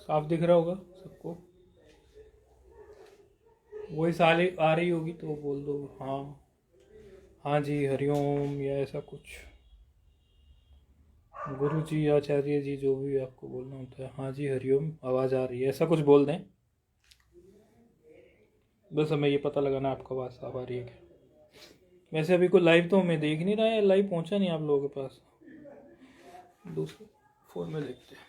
साफ दिख रहा होगा सबको? वॉइस आ रही होगी तो बोल दो हाँ। हाँ जी, हरिओम या ऐसा कुछ। गुरु जी, आचार्य जी, जो भी आपको बोलना होता है। हाँ जी, हरिओम, आवाज़ आ रही है, ऐसा कुछ बोल दें। बस हमें ये पता लगाना आपको आवाज़ साफ आ रही है क्या। वैसे अभी कोई लाइव तो हमें देख नहीं रहा है, लाइव पहुंचा नहीं आप लोगों के पास। दूसरे फ़ोन में देखते हैं।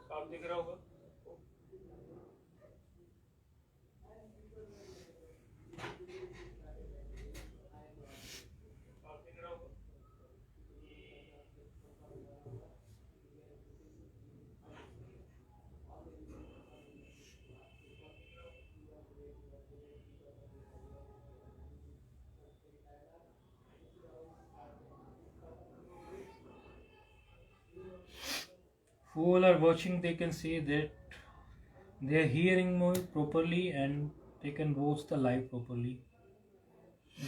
साफ दिख रहा होगा। साफ दिख रहा होगा। Who all are watching, they can say that they are hearing me properly and they can watch the live properly.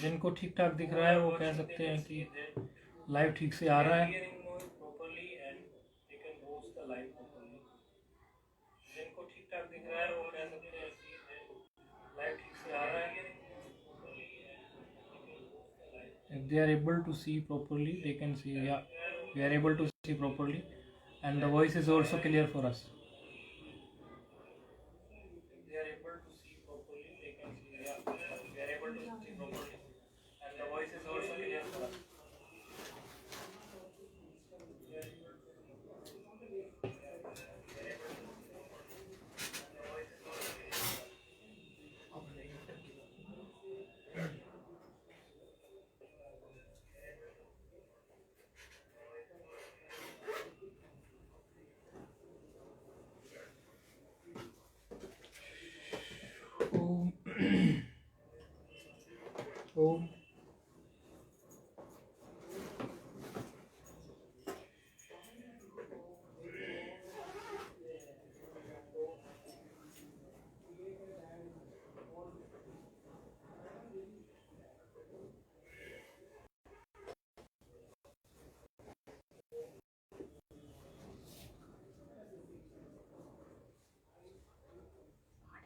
जिनको ठीक ठाक दिख रहा है वो कह सकते हैं कि लाइव ठीक से आ रहा है। जिनको ठीक ठाक दिख रहा है वो कह सकते हैं कि लाइव ठीक से आ रहा है। If they are able to see properly, they can see, yeah, we are able to see properly and the voice is also clear for us. If they are able to see properly, they can see, yeah, we are able to see properly and the voice is also clear for us. Om. Om.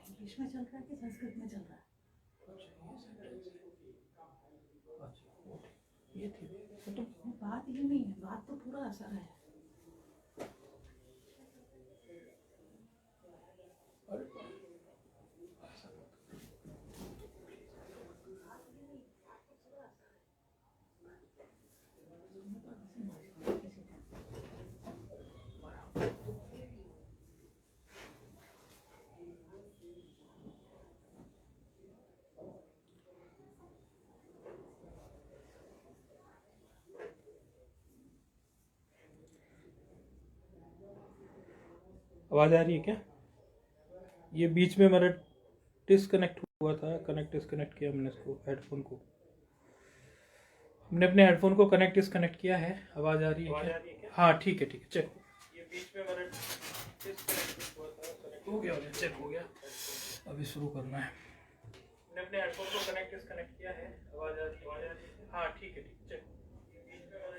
English में चल रहा है कि संस्कृत में चल रहा है? ये थी तो बात ये नहीं है, बात तो पूरा असर है। आवाज़ आ रही है क्या? ये बीच में मेरा डिसकनेक्ट हुआ था, कनेक्ट डिसकनेक्ट किया हमने इसको, हेडफोन को हमने अपने हेडफोन को कनेक्ट डिसकनेक्ट किया है। आवाज़ आ रही है क्या? हाँ ठीक है ठीक है, चेक। ये बीच में मेरा डिसकनेक्ट हुआ था, कनेक्ट हो गया, चेक हो गया। अभी शुरू करना है। हमने अपने हेडफोन को कनेक्ट डिसकनेक्ट किया है। आवाज़ आ रही है? हाँ ठीक है ठीक है, चेक। ये बीच में मेरा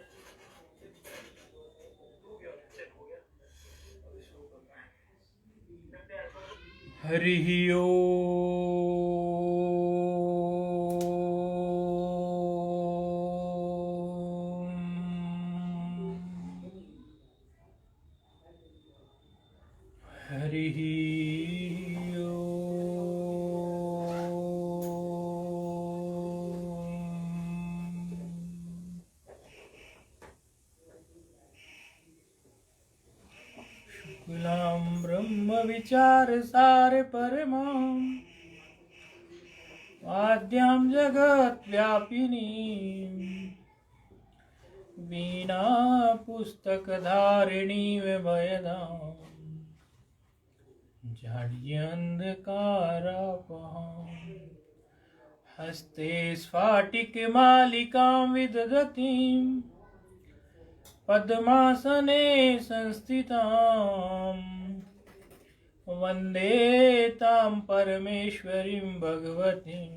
हो गया, चेक हो गया। अभी शुरू करना है। हरिः ओम। हरिः अखिलां ब्रह्म विचार सार परमां आद्यां जगत् व्यापिनी वीणा पुस्तक धारिणी विभयदां जाड्यन्धकारापहां हस्ते स्फाटिकमालिकां विदधतीं पद्मासने संस्थितां वन्दे तां परमेश्वरीं भगवतीं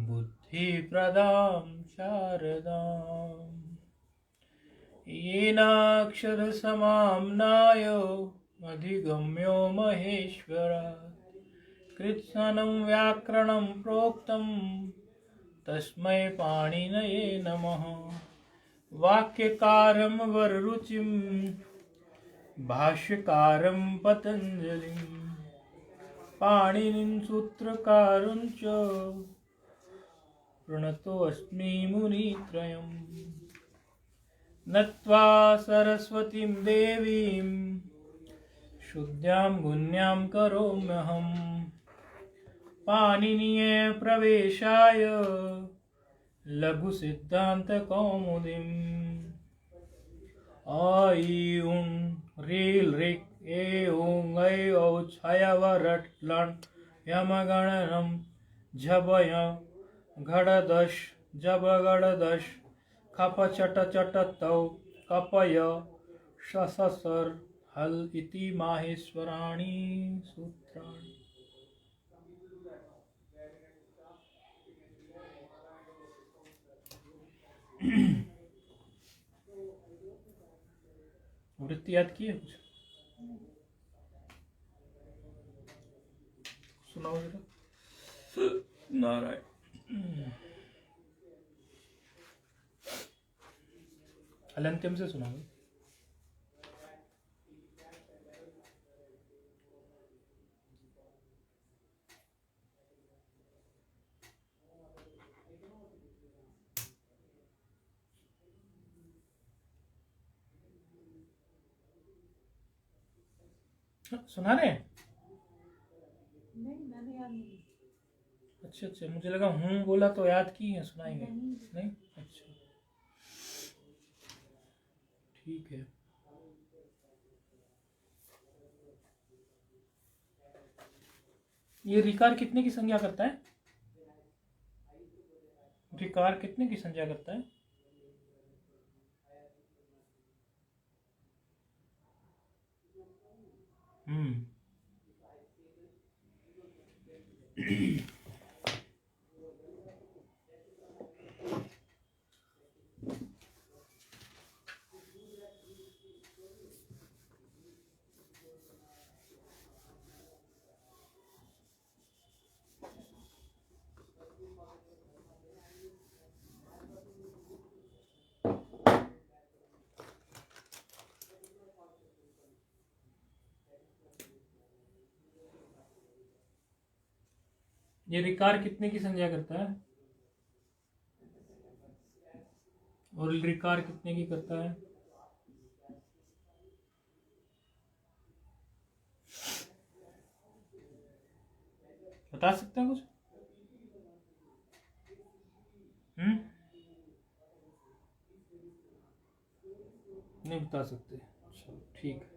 बुद्धिप्रदां शारदाम् येनाक्षरसमाम्नायो अधिगम्यो महेश्वरात् कृत्स्नं व्याकरणं प्रोक्तं तस्मै पाणिनये नमः। वाक्यकारं वररुचिं भाष्यकारं पतञ्जलिं पाणिनिं सूत्रकारं च प्रणतोऽस्मि मुनित्रयम्। नत्वा सरस्वतीं देवीं शुद्धां गुण्यां करोम्यहं पाणिनीये प्रवेशाय लघुसिद्धान्तकौमुदीम्। अ इ उं ऋ ऋक् ए ॐ ऐ औ छयवरट् लट् यमगणनं झबय घड़दश जबगड़दश खप चट चट तौ कपय शससर हल इति माहेश्वराणि सूत्राणि। वृत्ति याद की है कुछ? सुनाओ जरा। नारायण अलंत्यम से सुनाओ। सुना रहे हैं? नहीं, मैंने याद नहीं। अच्छा अच्छा, मुझे लगा हूँ बोला तो याद की है, सुनाएंगे। नहीं? अच्छा ठीक है। ये रिकार कितने की संज्ञा करता है? रिकार कितने की संज्ञा करता है? ये रिकार कितने की संज्ञा करता है और रिकार कितने की करता है? बता सकते हैं कुछ? नहीं बता सकते। चलो ठीक है।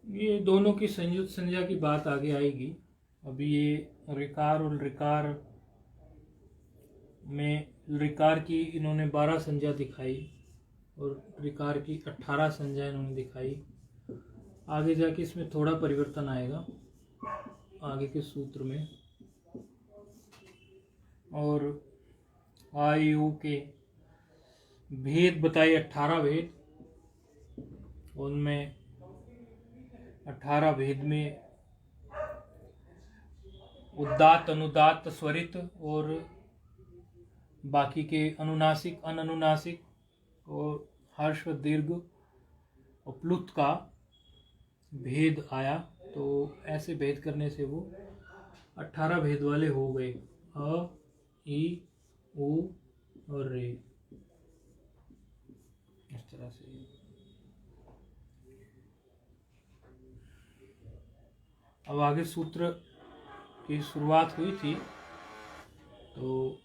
ये दोनों की संयुक्त संज्ञा की बात आगे आएगी। अभी ये रिकार और रिकार में रिकार की इन्होंने 12 संज्ञा दिखाई और रिकार की 18 संज्ञा इन्होंने दिखाई। आगे जाके इसमें थोड़ा परिवर्तन आएगा आगे के सूत्र में। और आयु के भेद बताए, 18 भेद। उनमें 18 भेद में उदात्त, अनुदात्त, स्वरित और बाकी के अनुनासिक, अननुनासिक और हर्ष, दीर्घ और प्लुत का भेद आया। तो ऐसे भेद करने से वो 18 भेद वाले हो गए। अ, इ, उ और रे। इस तरह तरह से। अब आगे सूत्र की शुरुआत हुई थी, तो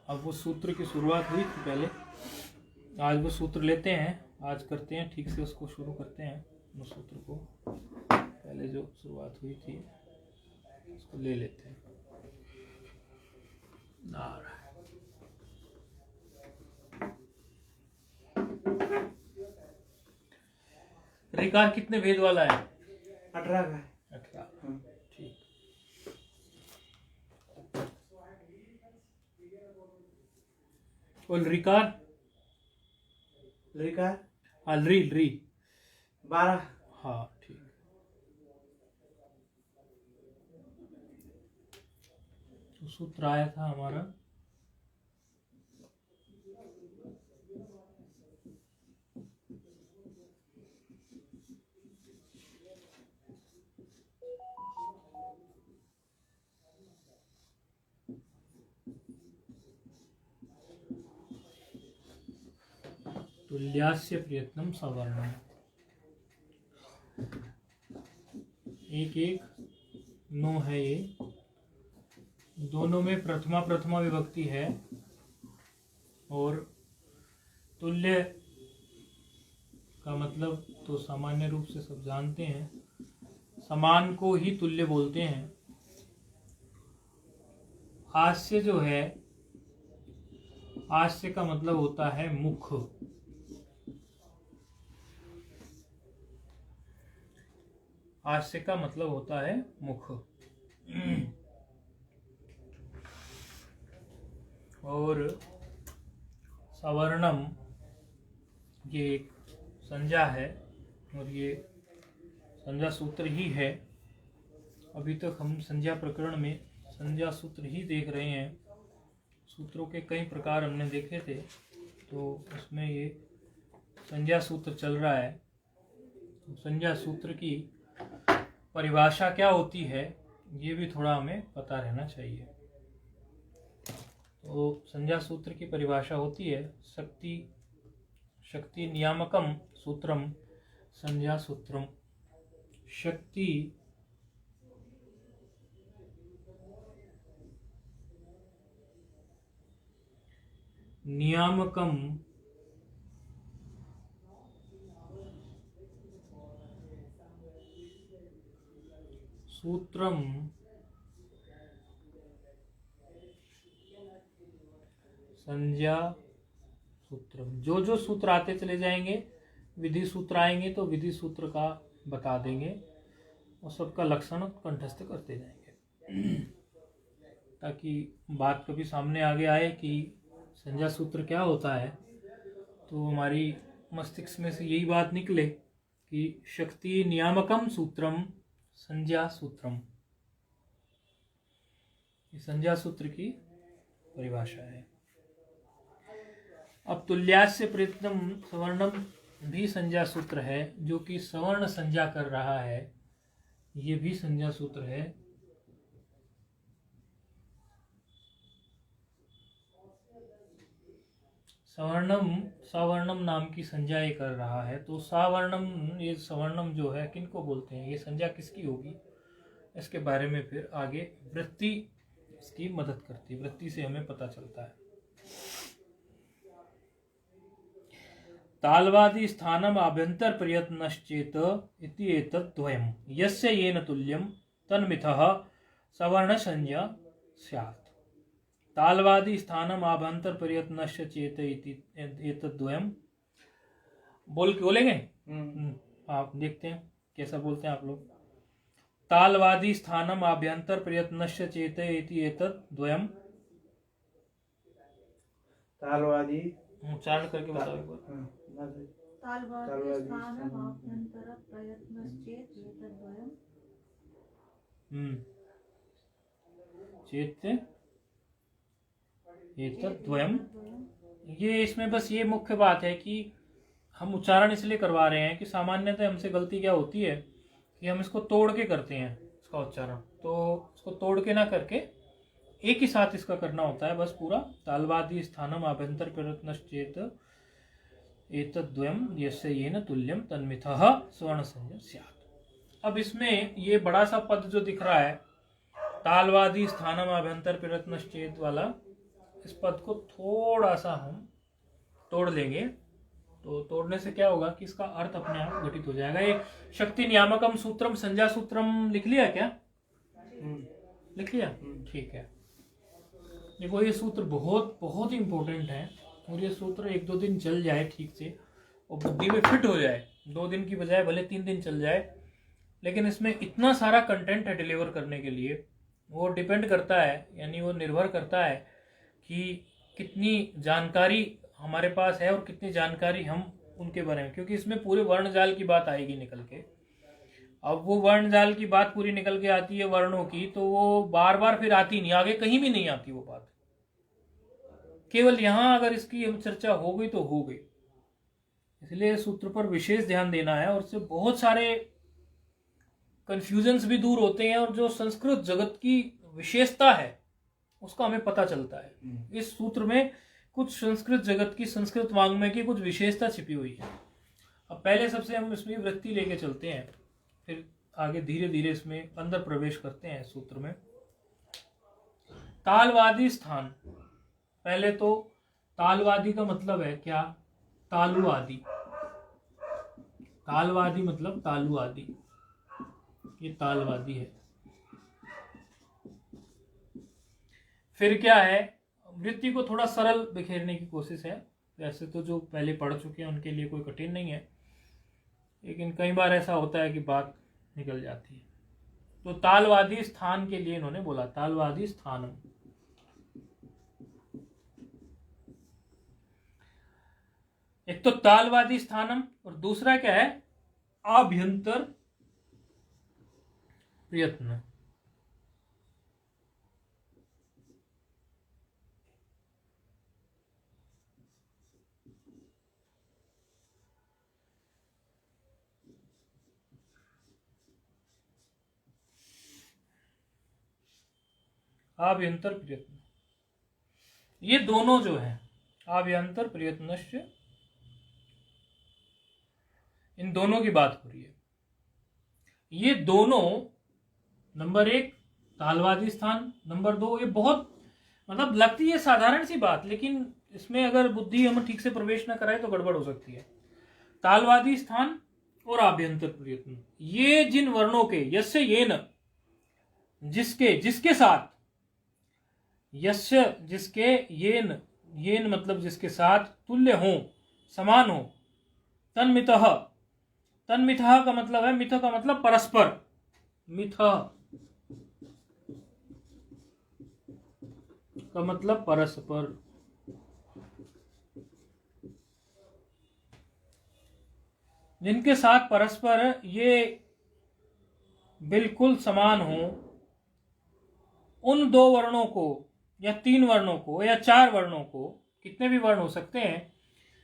अब वो सूत्र की शुरुआत हुई थी पहले, आज वो सूत्र लेते हैं, आज करते हैं ठीक से, उसको शुरू करते हैं उस सूत्र को। पहले जो शुरुआत हुई थी उसको ले लेते हैं। रिकार कितने भेद वाला है? 18 का। 18। ठीक। और रिकार? रिकार हाँ, री 12। हाँ ठीक। तो सूत्र आया था हमारा तुल्यास्य प्रयत्नम सवर्णम। 1 9 है ये, दोनों में प्रथमा विभक्ति है, और तुल्य का मतलब तो सामान्य रूप से सब जानते हैं, समान को ही तुल्य बोलते हैं। हास्य जो है, हास्य का मतलब होता है मुख। हास्य का मतलब होता है मुख। और सवर्णम ये एक संज्ञा है, और ये संज्ञा सूत्र ही है। अभी तक हम संज्ञा प्रकरण में संज्ञा सूत्र ही देख रहे हैं। सूत्रों के कई प्रकार हमने देखे थे, तो उसमें ये संज्ञा सूत्र चल रहा है। संज्ञा सूत्र की परिभाषा क्या होती है, ये भी थोड़ा हमें पता रहना चाहिए। तो संज्ञा सूत्र की परिभाषा होती है शक्ति नियामकम सूत्रम संज्ञा सूत्रम। शक्ति नियामकम सूत्रम संज्ञा सूत्रम। जो सूत्र आते चले जाएंगे, विधि सूत्र आएंगे तो विधि सूत्र का बता देंगे, और सबका लक्षण कंठस्थ करते जाएंगे, ताकि बात कभी सामने आगे आए कि संज्ञा सूत्र क्या होता है, तो हमारी मस्तिष्क में से यही बात निकले कि शक्ति नियामकम सूत्रम संज्ञा सूत्रम। संज्ञा सूत्र की परिभाषा है। अब तुल्यास्य प्रयत्नम सवर्णम भी संज्ञा सूत्र है, जो कि सवर्ण संज्ञा कर रहा है, ये भी संज्ञा सूत्र है। सवर्णम नाम की संज्ञा ये कर रहा है। तो सावर्णम, ये सवर्णम जो है किनको बोलते हैं, ये संज्ञा किसकी होगी, इसके बारे में फिर आगे वृत्ति इसकी मदद करती है। वृत्ति से हमें पता चलता है। तालवादी स्थानम आभ्यंतर प्रयत्नश्चेत इति एतद्द्वयम् यस्य येन तुल्यं तन्मिथः सवर्ण संज्ञा स्यात्। तालवादी स्थानम आभ्यंतर प्रयत्नश्च चेत इति एतद्द्वयम्। बोलेंगे? आप देखते हैं कैसा बोलते हैं आप लोग। तालवादी स्थानम आभ्यंतर प्रयत्नश्च चेत इति एतद्द्वयम्। तालवादी उच्चारण करके बताओ एक बार। तालवादी स्थानम आभ्यंतर प्रयत्नश्चेत् एतद्द्वयम्। चेत एतद्द्वयम्। ये इसमें बस ये मुख्य बात है कि हम उच्चारण इसलिए करवा रहे हैं कि सामान्यतः हमसे गलती क्या होती है कि हम इसको तोड़ के करते हैं इसका उच्चारण। तो इसको तोड़ के ना करके एक ही साथ इसका करना होता है बस पूरा। तालवादी स्थानम आभ्यंतर प्रयत्नश्चेत एतद्वयम् यस्य येन तुल्यम तन्मिथः स्वर्ण संज्ञा स्यात्। अब इसमें ये बड़ा सा पद जो दिख रहा है, तालवादी स्थानम अभ्यंतर प्रयत्नश्चेत वाला, इस पद को थोड़ा सा हम तोड़ लेंगे। तो तोड़ने से क्या होगा कि इसका अर्थ अपने आप घटित हो जाएगा। ये शक्ति नियामकम सूत्रम संज्ञा सूत्रम लिख लिया क्या? लिख लिया, ठीक है। देखो ये सूत्र बहुत बहुत इंपॉर्टेंट है, और ये सूत्र 1-2 दिन चल जाए ठीक से और बुद्धि में फिट हो जाए, 2 दिन की बजाय भले 3 दिन चल जाए, लेकिन इसमें इतना सारा कंटेंट है डिलीवर करने के लिए। वो डिपेंड करता है, यानी वो निर्भर करता है कि कितनी जानकारी हमारे पास है और कितनी जानकारी हम उनके बारे में, क्योंकि इसमें पूरे वर्णजाल की बात आएगी निकल के। अब वो वर्णजाल की बात पूरी निकल के आती है वर्णों की, तो वो बार बार फिर आती नहीं, आगे कहीं भी नहीं आती वो बात। केवल यहां अगर इसकी हम चर्चा हो गई तो हो गई। इसलिए सूत्र पर विशेष ध्यान देना है, और इससे बहुत सारे कंफ्यूजन्स भी दूर होते हैं, और जो संस्कृत जगत की विशेषता है उसका हमें पता चलता है। इस सूत्र में कुछ संस्कृत जगत की, संस्कृत वाङ्मय की कुछ विशेषता छिपी हुई है। अब पहले सबसे हम इसमें वृत्ति लेके चलते हैं, फिर आगे धीरे धीरे इसमें अंदर प्रवेश करते हैं सूत्र में। तालवादी स्थान, पहले तो तालवादी का मतलब है क्या? तालुवादी। तालवादी मतलब तालुवादी, ये तालवादी है। फिर क्या है? वृत्ति को थोड़ा सरल बिखेरने की कोशिश है। वैसे तो जो पहले पढ़ चुके हैं उनके लिए कोई कठिन नहीं है, लेकिन कई बार ऐसा होता है कि बात निकल जाती है। तो तालवादी स्थान के लिए इन्होंने बोला तालवादी स्थानम। एक तो तालवादी स्थानम, और दूसरा क्या है? आभ्यंतर प्रयत्न। आभ्यंतर प्रयत्न, ये दोनों जो है आभ्यंतर प्रयत्नश्च, इन दोनों की बात हो रही है। ये दोनों, नंबर 1 तालवादी स्थान, नंबर 2 ये बहुत मतलब लगती है साधारण सी बात, लेकिन इसमें अगर बुद्धि हम ठीक से प्रवेश न कराए तो गड़बड़ हो सकती है। तालवादी स्थान और आभ्यंतर प्रयत्न, ये जिन वर्णों के यस्य येन, जिसके, जिसके साथ, यस्य जिसके, येन, येन मतलब जिसके साथ, तुल्य हो, समान हो, तन्मितः, तन्मितः का मतलब है, मिथ का मतलब परस्पर, मिथ का मतलब परस्पर। जिनके साथ परस्पर ये बिल्कुल समान हो, उन 2 वर्णों को या 3 वर्णों को या 4 वर्णों को, कितने भी वर्ण हो सकते हैं,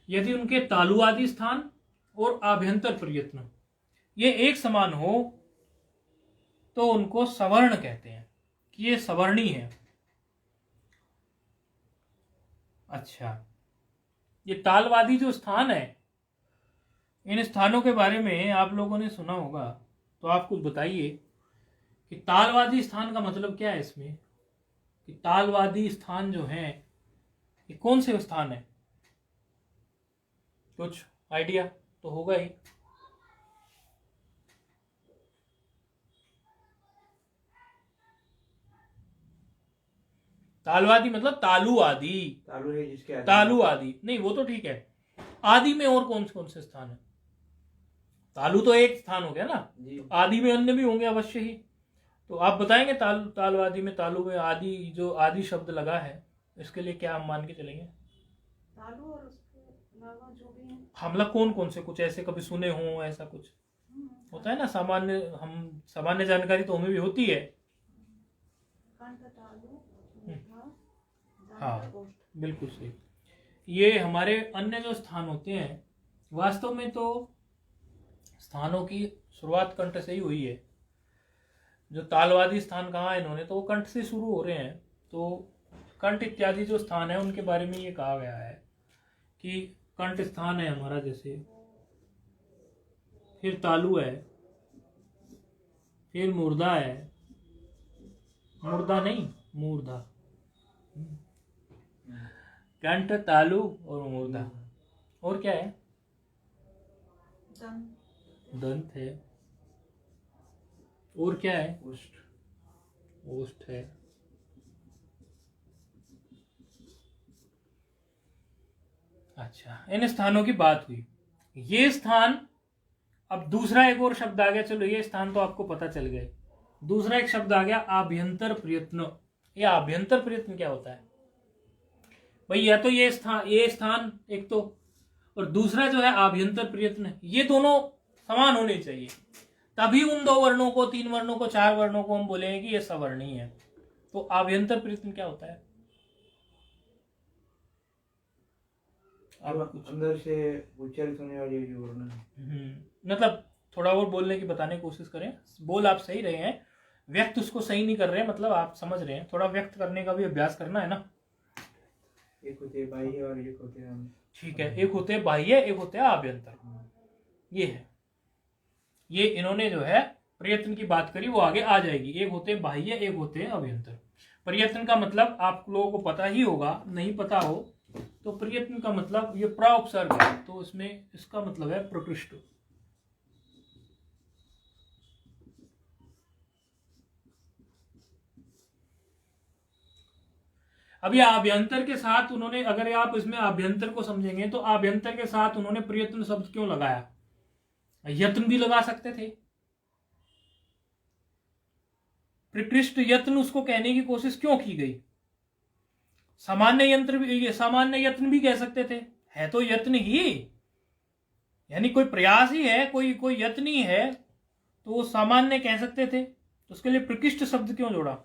यदि उनके तालुवादी स्थान और आभ्यंतर प्रयत्न ये एक समान हो तो उनको सवर्ण कहते हैं, कि ये सवर्णी है। अच्छा, ये तालवादी जो स्थान है, इन स्थानों के बारे में आप लोगों ने सुना होगा, तो आप कुछ बताइए कि तालवादी स्थान का मतलब क्या है इसमें, कि तालवादी स्थान जो है ये कौन से स्थान है? कुछ आइडिया तो होगा ही। तालवादी मतलब तालु आदि, तालु है जिसके आदि, तालु आदि नहीं, वो तो ठीक है। आदि में और कौन से स्थान है? तालु तो एक स्थान हो गया ना जी, आदि में अन्य भी होंगे अवश्य ही। तो आप बताएंगे तालवादी में, तालु में आदि, जो आदि शब्द लगा है, इसके लिए क्या हम मान के चलेंगे? तालु और उसके अलावा जो भी है, हमला कौन से कुछ ऐसे कभी सुने हो, ऐसा कुछ होता है ना सामान्य, हम सामान्य जानकारी तो हमें भी होती है। हाँ बिल्कुल सही। ये हमारे अन्य जो स्थान होते हैं, वास्तव में तो स्थानों की शुरुआत कंठ से ही हुई है। जो तालवादी स्थान कहा इन्होंने, तो वो कंठ से शुरू हो रहे हैं। तो कंठ इत्यादि जो स्थान है उनके बारे में ये कहा गया है कि कंठ स्थान है हमारा, जैसे फिर तालु है, फिर मुर्दा है, मुर्दा नहीं मूर्धा, कंठ, तालु और मुर्दा। और क्या है? दंत है। और क्या है? उष्ट। ओष्ठ है। अच्छा, इन स्थानों की बात हुई। ये स्थान, अब दूसरा एक और शब्द आ गया। चलो ये स्थान तो आपको पता चल गए। दूसरा एक शब्द आ गया आभ्यंतर प्रयत्न। ये आभ्यंतर प्रयत्न क्या होता है भाई? या तो ये स्थान एक तो, और दूसरा जो है आभ्यंतर प्रयत्न। ये दोनों समान होने चाहिए, तभी उन 2 वर्णों को, 3 वर्णों को, 4 वर्णों को हम बोलेंगे कि ये सवर्णी है। तो आभ्यंतर प्रयत्न क्या होता है? अंदर से उच्चारित होने वाली जो वर्ण है। मतलब थोड़ा और बोलने की, बताने की कोशिश करें। बोल आप सही रहे हैं, व्यक्त उसको सही नहीं कर रहे हैं, मतलब आप समझ रहे हैं। थोड़ा व्यक्त करने का भी अभ्यास करना है ना। एक होते बाह्य और एक होते ठीक है, एक होते बाह्य, एक होते आभ्यंतर। ये है, ये इन्होंने जो है प्रयत्न की बात करी, वो आगे आ जाएगी। एक होते बाह्य, एक होते अभ्यंतर। प्रयत्न का मतलब आप लोगों को पता ही होगा, नहीं पता हो तो प्रयत्न का मतलब ये प्राउपसर्ग है, तो इसमें इसका मतलब है प्रकृष्ट। अब ये आभ्यंतर के साथ उन्होंने, अगर आप इसमें आभ्यंतर को समझेंगे तो आभ्यंतर के साथ उन्होंने प्रयत्न शब्द क्यों लगाया? यत्न भी लगा सकते थे। प्रकृष्ट यत्न उसको कहने की कोशिश क्यों की गई? सामान्य यत्न भी कह सकते थे, है तो यत्न ही, यानी कोई प्रयास ही है, कोई यत्न ही है, तो वो सामान्य कह सकते थे। तो उसके लिए प्रकृष्ट शब्द क्यों जोड़ा?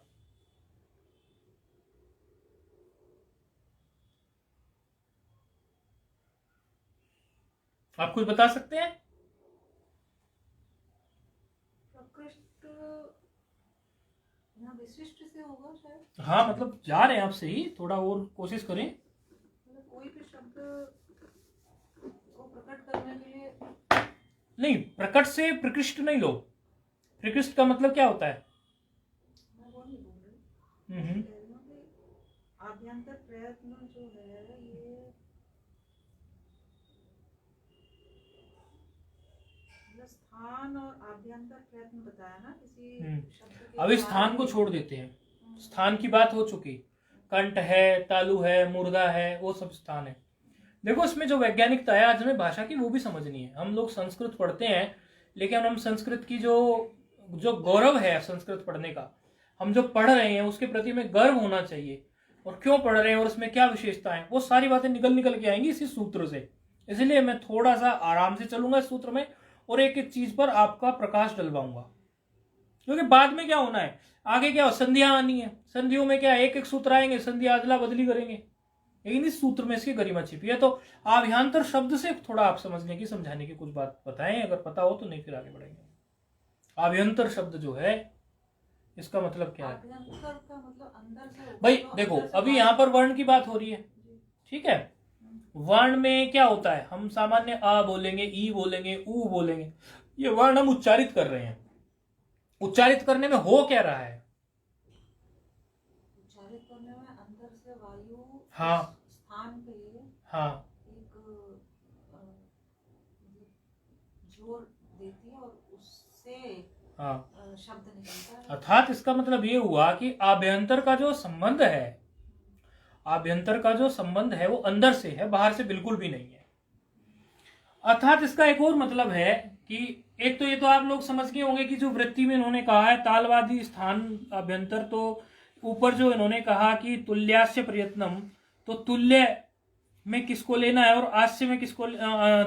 आप कुछ बता सकते हैं? विशिष्ट से होगा शायद। हाँ, मतलब जा रहे हैं आप सही, थोड़ा और कोशिश करें। कोई भी शब्द को प्रकट करने के लिए नहीं, प्रकट से प्रकृष्ट नहीं लो। प्रकृष्ट का मतलब क्या होता है? मैं वो नहीं बोल रही, आभ्यंतर प्रयत्न जो है ये स्थान और आभ्यंतर प्रयत्न बताया ना किसी शब्द के। अब इस स्थान को छोड़ देते हैं, स्थान की बात हो चुकी। कंठ है, तालु है, मुर्दा है, वो सब स्थान है। देखो इसमें जो वैज्ञानिकता है आज हमें भाषा की, वो भी समझनी है। हम लोग संस्कृत पढ़ते हैं, लेकिन हम संस्कृत की जो गौरव है संस्कृत पढ़ने का, हम जो पढ़ रहे हैं उसके प्रति में गर्व होना चाहिए, और क्यों पढ़ रहे हैं और उसमें क्या विशेषता है, वो सारी बातें निकल के आएंगी इसी सूत्र से। इसलिए मैं थोड़ा सा आराम से चलूंगा इस सूत्र में, और एक एक चीज पर आपका प्रकाश डलवाऊंगा, क्योंकि बाद में क्या होना है, आगे क्या संधियां आनी है, संधियों में क्या एक एक सूत्र आएंगे, संधि अदला बदली करेंगे, लेकिन इस सूत्र में इसकी गरिमा छिपी है। तो आभ्यंतर शब्द से थोड़ा आप समझने की, समझाने की कुछ बात बताएं, अगर पता हो तो, नहीं फिर आगे बढ़ेंगे। आभ्यंतर शब्द जो है इसका मतलब क्या है का मतलब अंदर से भाई? देखो अभी यहाँ पर वर्ण की बात हो रही है, ठीक है। वर्ण में क्या होता है, हम सामान्य अ बोलेंगे, ई बोलेंगे, उ बोलेंगे, ये वर्ण हम उच्चारित कर रहे हैं। उच्चारित करने में हो क्या रहा है? उच्चारित करने में अंदर से वायु हाँ स्थान पे हाँ एक जोर देती है और उससे हाँ शब्द निकलता है। अर्थात इसका मतलब ये हुआ कि आभ्यंतर का जो संबंध है, आभ्यंतर का जो संबंध है वो अंदर से है, बाहर से बिल्कुल भी नहीं है। अर्थात इसका एक और मतलब है कि एक तो ये तो आप लोग समझ गए होंगे कि जो वृत्ति में इन्होंने कहा है तालवादी स्थान अभ्यंतर, तो ऊपर जो इन्होंने कहा कि तुल्यास्य प्रयत्नम, तो तुल्य में किसको लेना है और आस्य में किसको,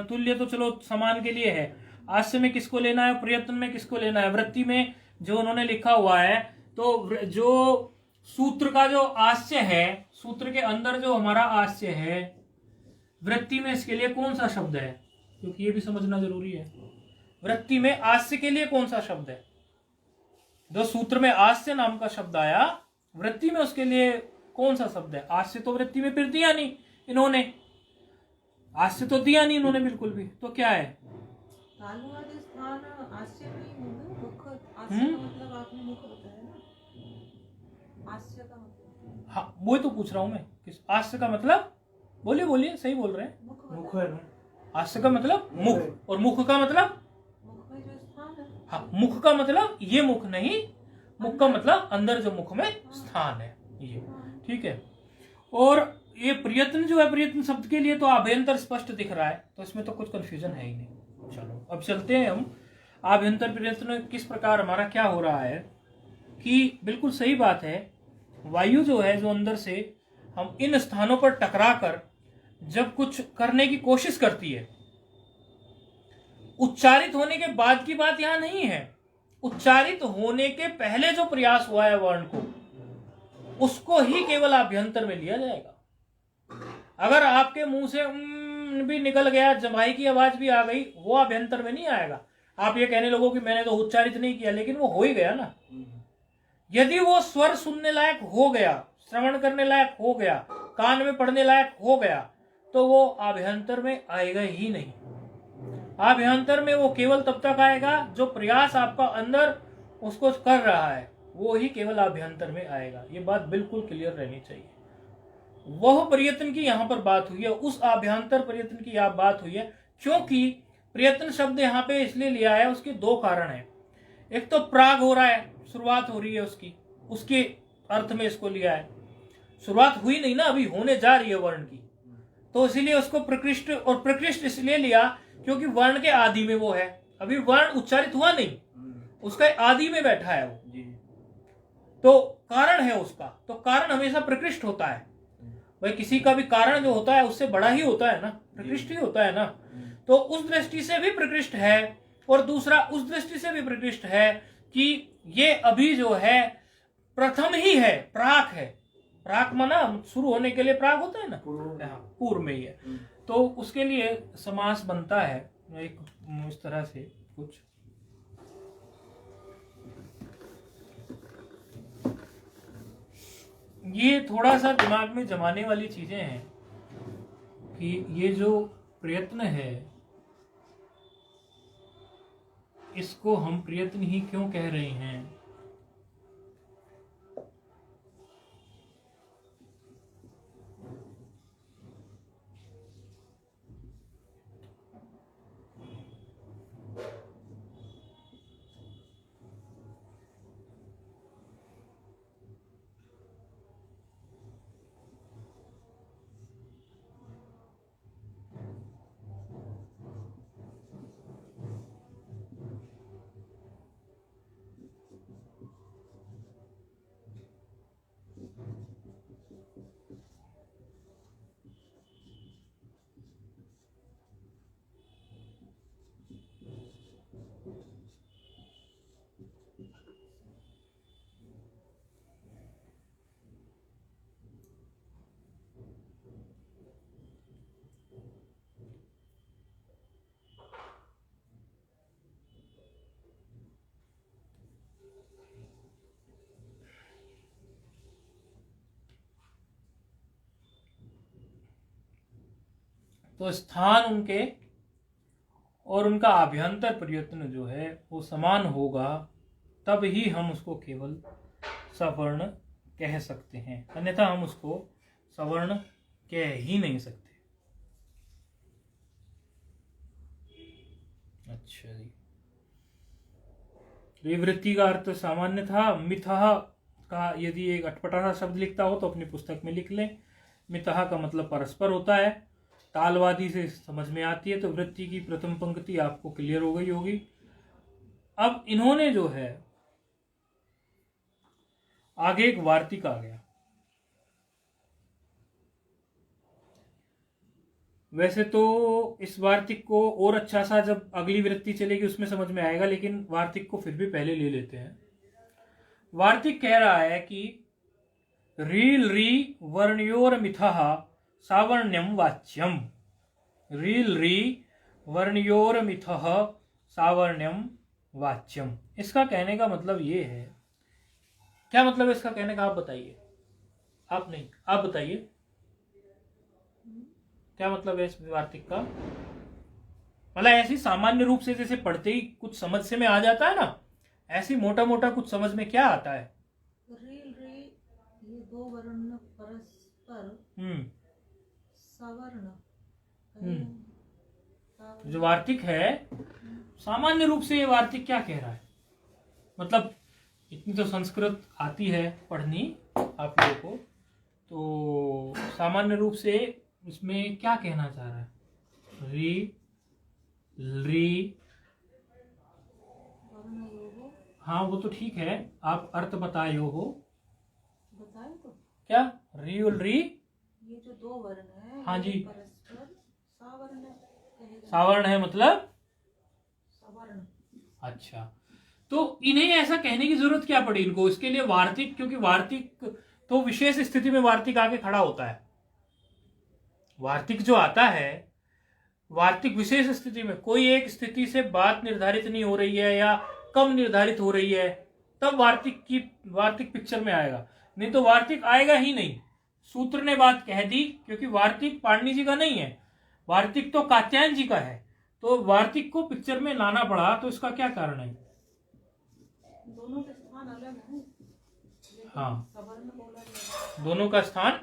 तुल्य तो चलो समान के लिए है, आस्य में किसको लेना है, प्रयत्न में किसको लेना है। वृत्ति में जो उन्होंने लिखा हुआ है, तो जो सूत्र का जो आस्य है, सूत्र के अंदर जो हमारा आस्य है, वृत्ति में इसके लिए कौन सा शब्द है, क्योंकि ये भी समझना जरूरी है। वृत्ति में आस्य के लिए कौन सा शब्द है? जो सूत्र में आस्य नाम का शब्द आया, वृत्ति में उसके लिए कौन सा शब्द है? आस्य तो वृत्ति में फिर दिया नहीं इन्होंने, आस्य तो दिया नहीं इन्होंने बिल्कुल भी, तो क्या है? तालुवादी स्थान आस्य नहीं होगा, मुख। आस्य का मतलब आपने मुख बताया ना, आस्य का मतलब हाँ वो तो पूछ रहा हूं मैं, किस आस्य का मतलब? बोलिए बोलिए, सही बोल रहे हैं। मुख मुख बताया। है ना। आस्य का मतलब मुख, और मुख का मतलब? मुख में जो स्थान है। हाँ, मुख का मतलब ये मुख नहीं, मुख का मतलब अंदर जो मुख में स्थान है ये, ठीक है। और ये प्रयत्न जो है, प्रयत्न शब्द के लिए तो आभ्यंतर स्पष्ट दिख रहा है, तो इसमें तो कुछ कंफ्यूजन है ही नहीं। चलो अब चलते हैं हम, आभ्यंतर प्रयत्न किस प्रकार हमारा क्या हो रहा है, कि बिल्कुल सही बात है। वायु जो है, जो अंदर से हम इन स्थानों पर टकरा कर जब कुछ करने की कोशिश करती है, उच्चारित होने के बाद की बात यहां नहीं है, उच्चारित होने के पहले जो प्रयास हुआ है वर्ण को, उसको ही केवल आभ्यंतर में लिया जाएगा। अगर आपके मुंह से भी निकल गया, जमाई की आवाज भी आ गई, वो आभ्यंतर में नहीं आएगा। आप ये कहने लगो कि मैंने तो उच्चारित नहीं किया, लेकिन वो हो ही गया ना। यदि वो स्वर सुनने लायक हो गया, श्रवण करने लायक हो गया, कान में पड़ने लायक हो गया, तो वो आभ्यंतर में आएगा ही नहीं। आभ्यंतर में वो केवल तब तक आएगा जो प्रयास आपका अंदर उसको कर रहा है, वो ही केवल आभ्यंतर में आएगा। ये बात बिल्कुल क्लियर रहनी चाहिए। वह प्रयत्न की यहां पर बात हुई है, उस आभ्यंतर प्रयत्न की यहां बात हुई है, क्योंकि प्रयत्न शब्द यहां पे इसलिए लिया है, उसके दो कारण है। एक तो प्राग हो रहा है, शुरुआत हो रही है उसकी, उसके अर्थ में इसको लिया है। शुरुआत हुई नहीं ना, अभी होने जा रही है वर्ण की, तो इसीलिए उसको प्रकृष्ट, और प्रकृष्ट इसलिए लिया क्योंकि वर्ण के आदि में वो है, अभी वर्ण उच्चारित हुआ नहीं, उसका आदि में बैठा है वो, तो कारण है उसका। तो कारण हमेशा प्रकृष्ट होता है भाई, किसी का भी कारण जो होता है उससे बड़ा ही होता है ना, प्रकृष्ट ही होता है ना। तो उस दृष्टि से भी प्रकृष्ट है, और दूसरा उस दृष्टि से भी प्रकृष्ट है कि ये अभी जो है प्रथम ही है, प्राक है। प्राक माना शुरू होने के लिए प्राक होता है ना, पूर्व में ही है, तो उसके लिए समास बनता है एक इस तरह से कुछ। ये थोड़ा सा दिमाग में जमाने वाली चीजें हैं कि ये जो प्रयत्न है, इसको हम प्रयत्न ही क्यों कह रहे हैं। तो स्थान उनके और उनका आभ्यंतर प्रयत्न जो है वो समान होगा, तब ही हम उसको केवल सवर्ण कह सकते हैं, अन्यथा हम उसको सवर्ण कह ही नहीं सकते। अच्छा जी, तो ये वृत्ति का अर्थ सामान्य था। मिथः का यदि एक अटपटा शब्द लिखता हो तो अपनी पुस्तक में लिख लें। मिथः का मतलब परस्पर होता है, तालवादी से समझ में आती है, तो वृत्ति की प्रथम पंक्ति आपको क्लियर हो गई होगी। अब इन्होंने जो है आगे एक वार्तिक आ गया। वैसे तो इस वार्तिक को और अच्छा सा जब अगली वृत्ति चलेगी उसमें समझ में आएगा, लेकिन वार्तिक को फिर भी पहले ले लेते हैं। वार्तिक कह रहा है कि रील री वर्णयोर मिथः सावर्ण्यम वाच्यम। रील री वर्णयोर मिथः सावर्ण्यम वाच्यम। इसका कहने का मतलब ये है, क्या मतलब है इसका कहने का, आप बताइए। आप नहीं, आप बताइए क्या मतलब है इस वार्तिक का? मतलब ऐसी सामान्य रूप से जैसे पढ़ते ही कुछ समझ से में आ जाता है ना, ऐसी मोटा मोटा कुछ समझ में क्या आता है? रे ये दो वर्ण परस्पर सवर्ण जो वार्तिक है, सामान्य रूप से ये वार्तिक क्या कह रहा है? मतलब इतनी तो संस्कृत आती है पढ़नी आप लोगों को, तो सामान्य रूप से इसमें क्या कहना चाह रहा है? री री, हाँ वो तो ठीक है, आप अर्थ बताए हो। बताए तो क्या री और री? ये जो दो वर्ण है, हाँ जी, परस्पर सावर्ण कहेगा। सावर्ण है मतलब सवर्ण। अच्छा, तो इन्हें ऐसा कहने की जरूरत क्या पड़ी इनको? इसके लिए वार्तिक, क्योंकि वार्तिक तो विशेष स्थिति में वार्तिक आके खड़ा होता है। वार्तिक जो आता है, वार्तिक विशेष स्थिति में, कोई एक स्थिति से बात निर्धारित नहीं हो रही है या कम निर्धारित हो रही है, तब वार्तिक पिक्चर में आएगा, नहीं तो वार्तिक आएगा ही नहीं। सूत्र ने बात कह दी, क्योंकि वार्तिक पाणिनि जी का नहीं है, वार्तिक तो कात्यायन जी का है, तो वार्तिक को पिक्चर में लाना पड़ा, तो इसका क्या कारण है? दोनों के स्थान अलग है। हाँ, सवर्ण बोला गया, दोनों का स्थान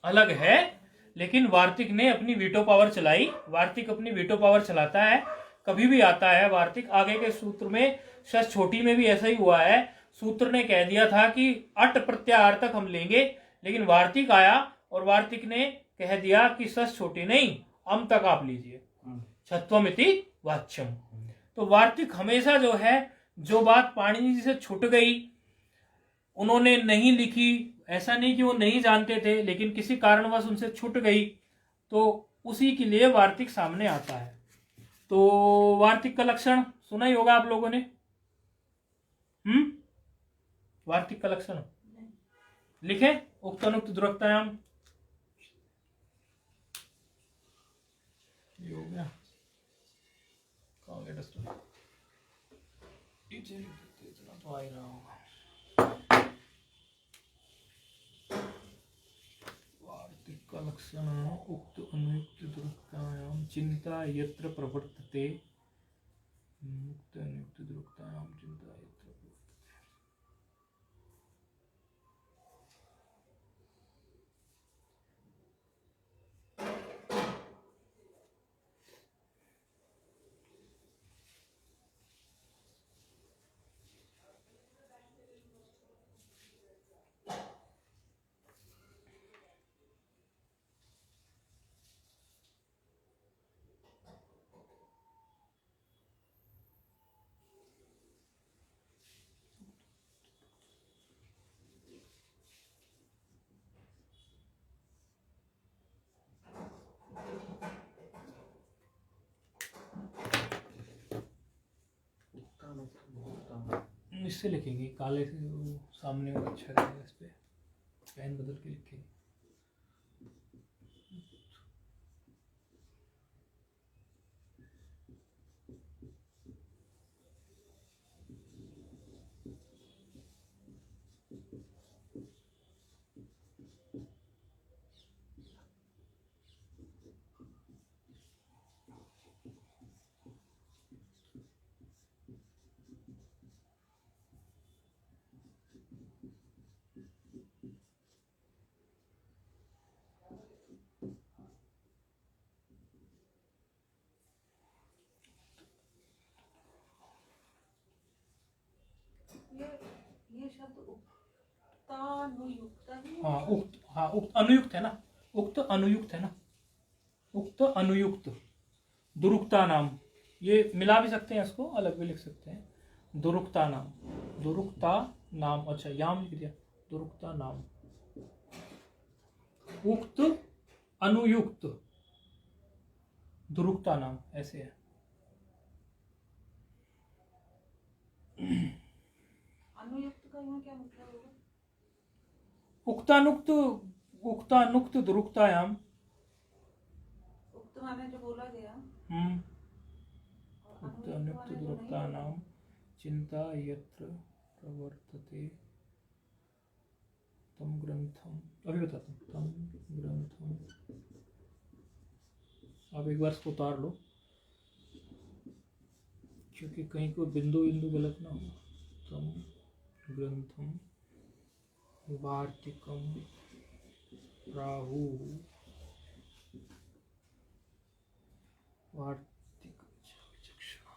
अलग है, लेकिन वार्तिक ने अपनी वीटो पावर चलाई। वार्तिक अपनी वीटो पावर चलाता है, कभी भी आता है वार्तिक। आगे के सूत्र में शश छोटी में भी ऐसा ही हुआ है, सूत्र ने कह दिया था कि अट प्रत्याहार तक हम लेंगे, लेकिन वार्तिक आया और वार्तिक ने कह दिया कि शश छोटी नहीं, अम तक आप लीजिए, छत्वमिति वाच्यम। तो वार्तिक हमेशा जो है, जो बात पाणिनि जी से छूट गई, उन्होंने नहीं लिखी, ऐसा नहीं कि वो नहीं जानते थे, लेकिन किसी कारणवश उनसे छूट गई, तो उसी के लिए वार्तिक सामने आता है। तो वार्तिक का लक्षण सुना ही होगा आप लोगों ने। वार्तिक का लक्षण लिखे, उक्त अनुक्त दुरक्तायाम, ये हो गया। कहाँ गया डस्टर? इतना तो आ ही रहा होगा। वार्तिक का लक्षण उक्त अनुक्त दुरुक्तायाम चिंता यत्र प्रवर्तते, उक्त अनुक्त दुरुक्तायाम चिंता यत्र प्रवर्तते। इससे लिखेंगे, काले से वो सामने और अच्छा रहेगा, इस पे पेन बदल के लिखेंगे। ये शब्द उक्तानुयुक्त है। उक्त अनुयुक्त है ना, उक्त अनुयुक्त है ना, उक्त अनुयुक्त दुरुक्ता नाम, ये मिला भी सकते हैं, इसको अलग भी लिख सकते हैं। दुरुक्ता नाम, दुरुक्ता नाम, अच्छा याम लिख दिया, दुरुक्ता नाम, उक्त अनुयुक्त दुरुक्ता नाम, ऐसे है। अनुयुक्त का यहाँ क्या मतलब होगा? उक्तानुक्त, उक्तानुक्त दुरुक्तायाम, उक्त माने जो बोला गया, उक्तानुक्त दुरुक्ता नाम चिंता यत्र प्रवर्तते तम ग्रंथम, अभी बताता हूँ, तम ग्रंथम अब एक बार इसको उतार लो, क्योंकि कहीं कोई बिंदु बिंदु गलत ना हो। तम ग्रंथम वार्तिकम राहु वार्तिक चक्षुः।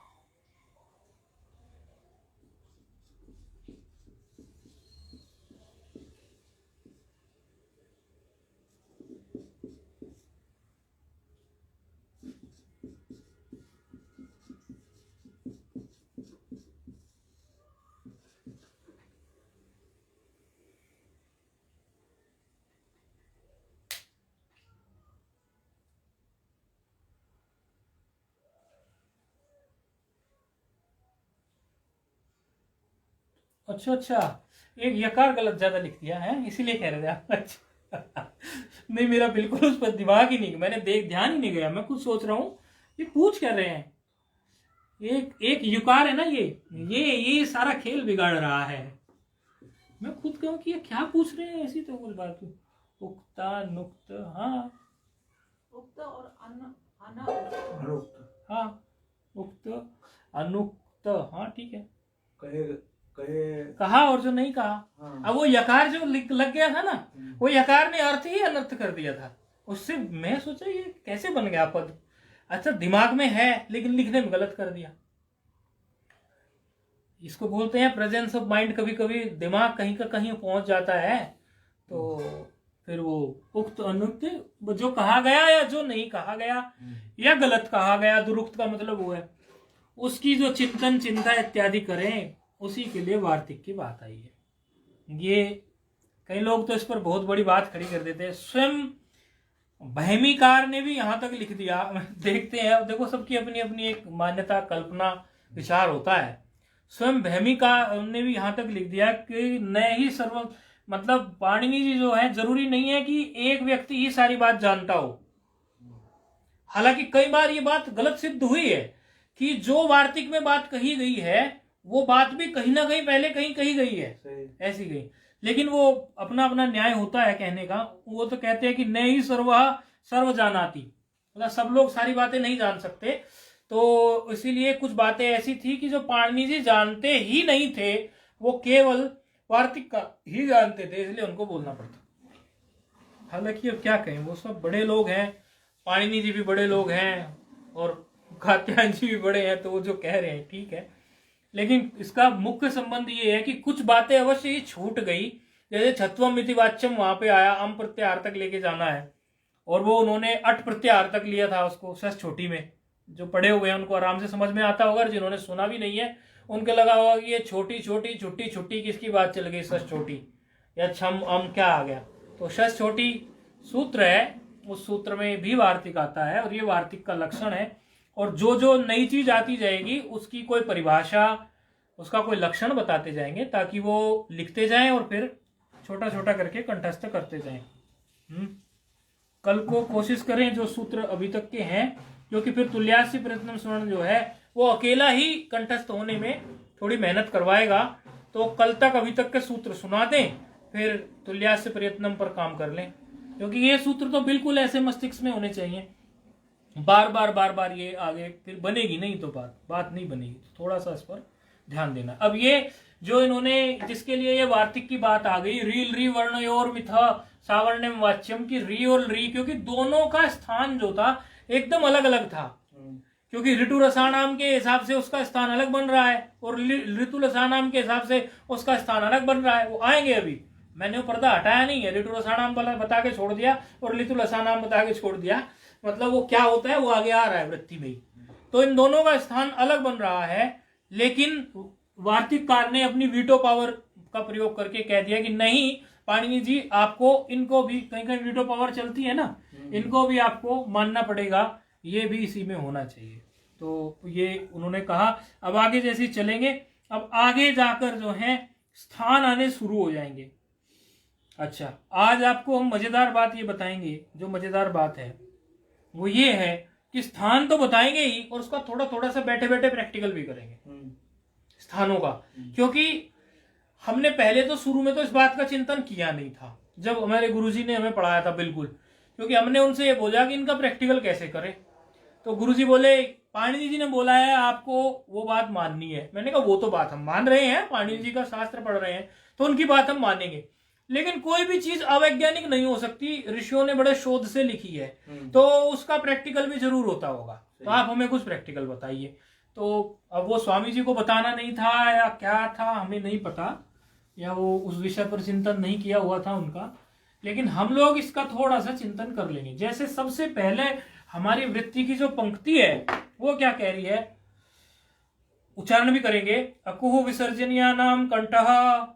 अच्छा, एक यकार गलत ज्यादा लिख दिया है, इसीलिए कह रहे थे आप। अच्छा नहीं, मेरा बिल्कुल उस पर दिमाग ही नहीं, मैंने ध्यान ही नहीं गया। मैं कुछ सोच रहा हूँ ये पूछ कर रहे हैं, एक युकार है ना, ये सारा खेल बिगाड़ रहा है। मैं खुद कहूँ कि ये क्या पूछ रहे हैं, ऐसी तो कुछ बात। उक्ता नुक्त, हाँ उक्त और अनुक्त, हाँ उक्त अनुक्त, हाँ ठीक है। कहे कहे कहा और जो नहीं कहा। हाँ। अब वो यकार जो लग गया था ना, वो यकार ने अर्थ ही अनर्थ कर दिया था। उससे मैं सोचा ये कैसे बन गया पद। अच्छा, दिमाग में है लेकिन लिखने में गलत कर दिया। इसको बोलते हैं प्रेजेंस ऑफ माइंड। कभी कभी दिमाग कहीं का कहीं पहुंच जाता है, तो फिर वो उक्त अनुक्त, जो कहा गया या जो नहीं कहा गया या गलत कहा गया, दुरुक्त का मतलब वो है, उसकी जो चिंतन चिंता इत्यादि करें, उसी के लिए वार्तिक की बात आई है। ये कई लोग तो इस पर बहुत बड़ी बात खड़ी कर देते हैं। स्वयं बहमीकार ने भी यहां तक लिख दिया। देखते हैं, देखो सबकी अपनी अपनी एक मान्यता, कल्पना, विचार होता है। स्वयं बहमीकार ने भी यहां तक लिख दिया कि न ही सर्व, मतलब पाणिनि जी जो है, जरूरी नहीं है कि एक व्यक्ति ही सारी बात जानता हो। हालांकि कई बार ये बात गलत सिद्ध हुई है कि जो वार्तिक में बात कही गई है वो बात भी कहीं ना कहीं पहले कहीं कही गई है, ऐसी गई। लेकिन वो अपना अपना न्याय होता है कहने का। वो तो कहते हैं कि न ही सर्व जानाति, मतलब सब लोग सारी बातें नहीं जान सकते। तो इसीलिए कुछ बातें ऐसी थी कि जो पाणिनि जी जानते ही नहीं थे, वो केवल वार्तिक का ही जानते थे, इसलिए उनको बोलना पड़ता। हालांकि अब क्या कहें, वो सब बड़े लोग हैं, पाणिनि जी भी बड़े लोग हैं और कात्यायन जी भी बड़े हैं, तो वो जो कह रहे हैं ठीक है। लेकिन इसका मुख्य संबंध ये है कि कुछ बातें अवश्य ही छूट गई। जैसे छत्वम इति वाच्यम, वहां पे आया अम प्रत्याहार तक लेके जाना है, और वो उन्होंने अट प्रत्याहार तक लिया था उसको। सस छोटी में जो पढ़े हुए हैं उनको आराम से समझ में आता होगा, जिन्होंने सुना भी नहीं है उनके लगा होगा कि ये छोटी छोटी छुट्टी छुट्टी किसकी बात चल गई, सस छोटी या छम अम क्या आ गया। तो सस छोटी सूत्र है, उस सूत्र में भी वार्तिक आता है और ये वार्तिक का लक्षण है। और जो जो नई चीज आती जाएगी उसकी कोई परिभाषा, उसका कोई लक्षण बताते जाएंगे, ताकि वो लिखते जाएं और फिर छोटा छोटा करके कंठस्थ करते जाएं। कल को कोशिश करें जो सूत्र अभी तक के हैं, क्योंकि फिर तुल्यास्य प्रयत्नम स्मरण जो है वो अकेला ही कंठस्थ होने में थोड़ी मेहनत करवाएगा। तो कल तक अभी तक के सूत्र सुना दें, फिर तुल्यास्य प्रयत्नम पर काम कर लें, क्योंकि ये सूत्र तो बिल्कुल ऐसे मस्तिष्क में होने चाहिए। बार बार ये आगे फिर बनेगी नहीं, तो बात नहीं बनेगी। तो थोड़ा सा इस पर ध्यान देना। अब ये जो इन्होंने, जिसके लिए ये वार्तिक की बात आ गई, रील री वर्णयोर मिथा सावर्ण्यम वाच्यम की री और री, क्योंकि दोनों का स्थान जो था एकदम अलग अलग था। क्योंकि ऋतु रसानाम के हिसाब से उसका स्थान अलग बन रहा है और ऋतु रसानाम के हिसाब से उसका स्थान अलग बन रहा है। वो आएंगे, अभी मैंने वो पर्दा हटाया नहीं है, ऋतु रसानाम बता के छोड़ दिया और ऋतु रसानाम बता के छोड़ दिया, मतलब वो क्या होता है वो आगे आ रहा है वृत्ति में ही। तो इन दोनों का स्थान अलग बन रहा है, लेकिन वार्तिककार ने अपनी वीटो पावर का प्रयोग करके कह दिया कि नहीं पाणिनि जी, आपको इनको भी, कहीं कहीं वीटो पावर चलती है ना, इनको भी आपको मानना पड़ेगा, ये भी इसी में होना चाहिए। तो ये उन्होंने कहा। अब आगे जैसे चलेंगे, अब आगे जाकर जो है स्थान आने शुरू हो जाएंगे। अच्छा, आज आपको हम मजेदार बात ये बताएंगे। जो मजेदार बात है वो ये है कि स्थान तो बताएंगे ही, और उसका थोड़ा थोड़ा सा बैठे बैठे प्रैक्टिकल भी करेंगे स्थानों का। क्योंकि हमने पहले तो शुरू में तो इस बात का चिंतन किया नहीं था, जब हमारे गुरुजी ने हमें पढ़ाया था, बिल्कुल। क्योंकि हमने उनसे ये बोला कि इनका प्रैक्टिकल कैसे करें, तो गुरुजी बोले पाणिनि जी ने बोला है आपको वो बात माननी है। मैंने कहा वो तो बात हम मान रहे हैं, पाणिनि जी का शास्त्र पढ़ रहे हैं तो उनकी बात हम मानेंगे, लेकिन कोई भी चीज अवैज्ञानिक नहीं हो सकती, ऋषियों ने बड़े शोध से लिखी है, तो उसका प्रैक्टिकल भी जरूर होता होगा, तो आप हमें कुछ प्रैक्टिकल बताइए। तो अब वो स्वामी जी को बताना नहीं था या क्या था हमें नहीं पता, या वो उस विषय पर चिंतन नहीं किया हुआ था उनका, लेकिन हम लोग इसका थोड़ा सा चिंतन कर लेंगे। जैसे सबसे पहले हमारी वृत्ति की जो पंक्ति है वो क्या कह रही है, उच्चारण भी करेंगे, अकुह विसर्जनीयानाम कंठः,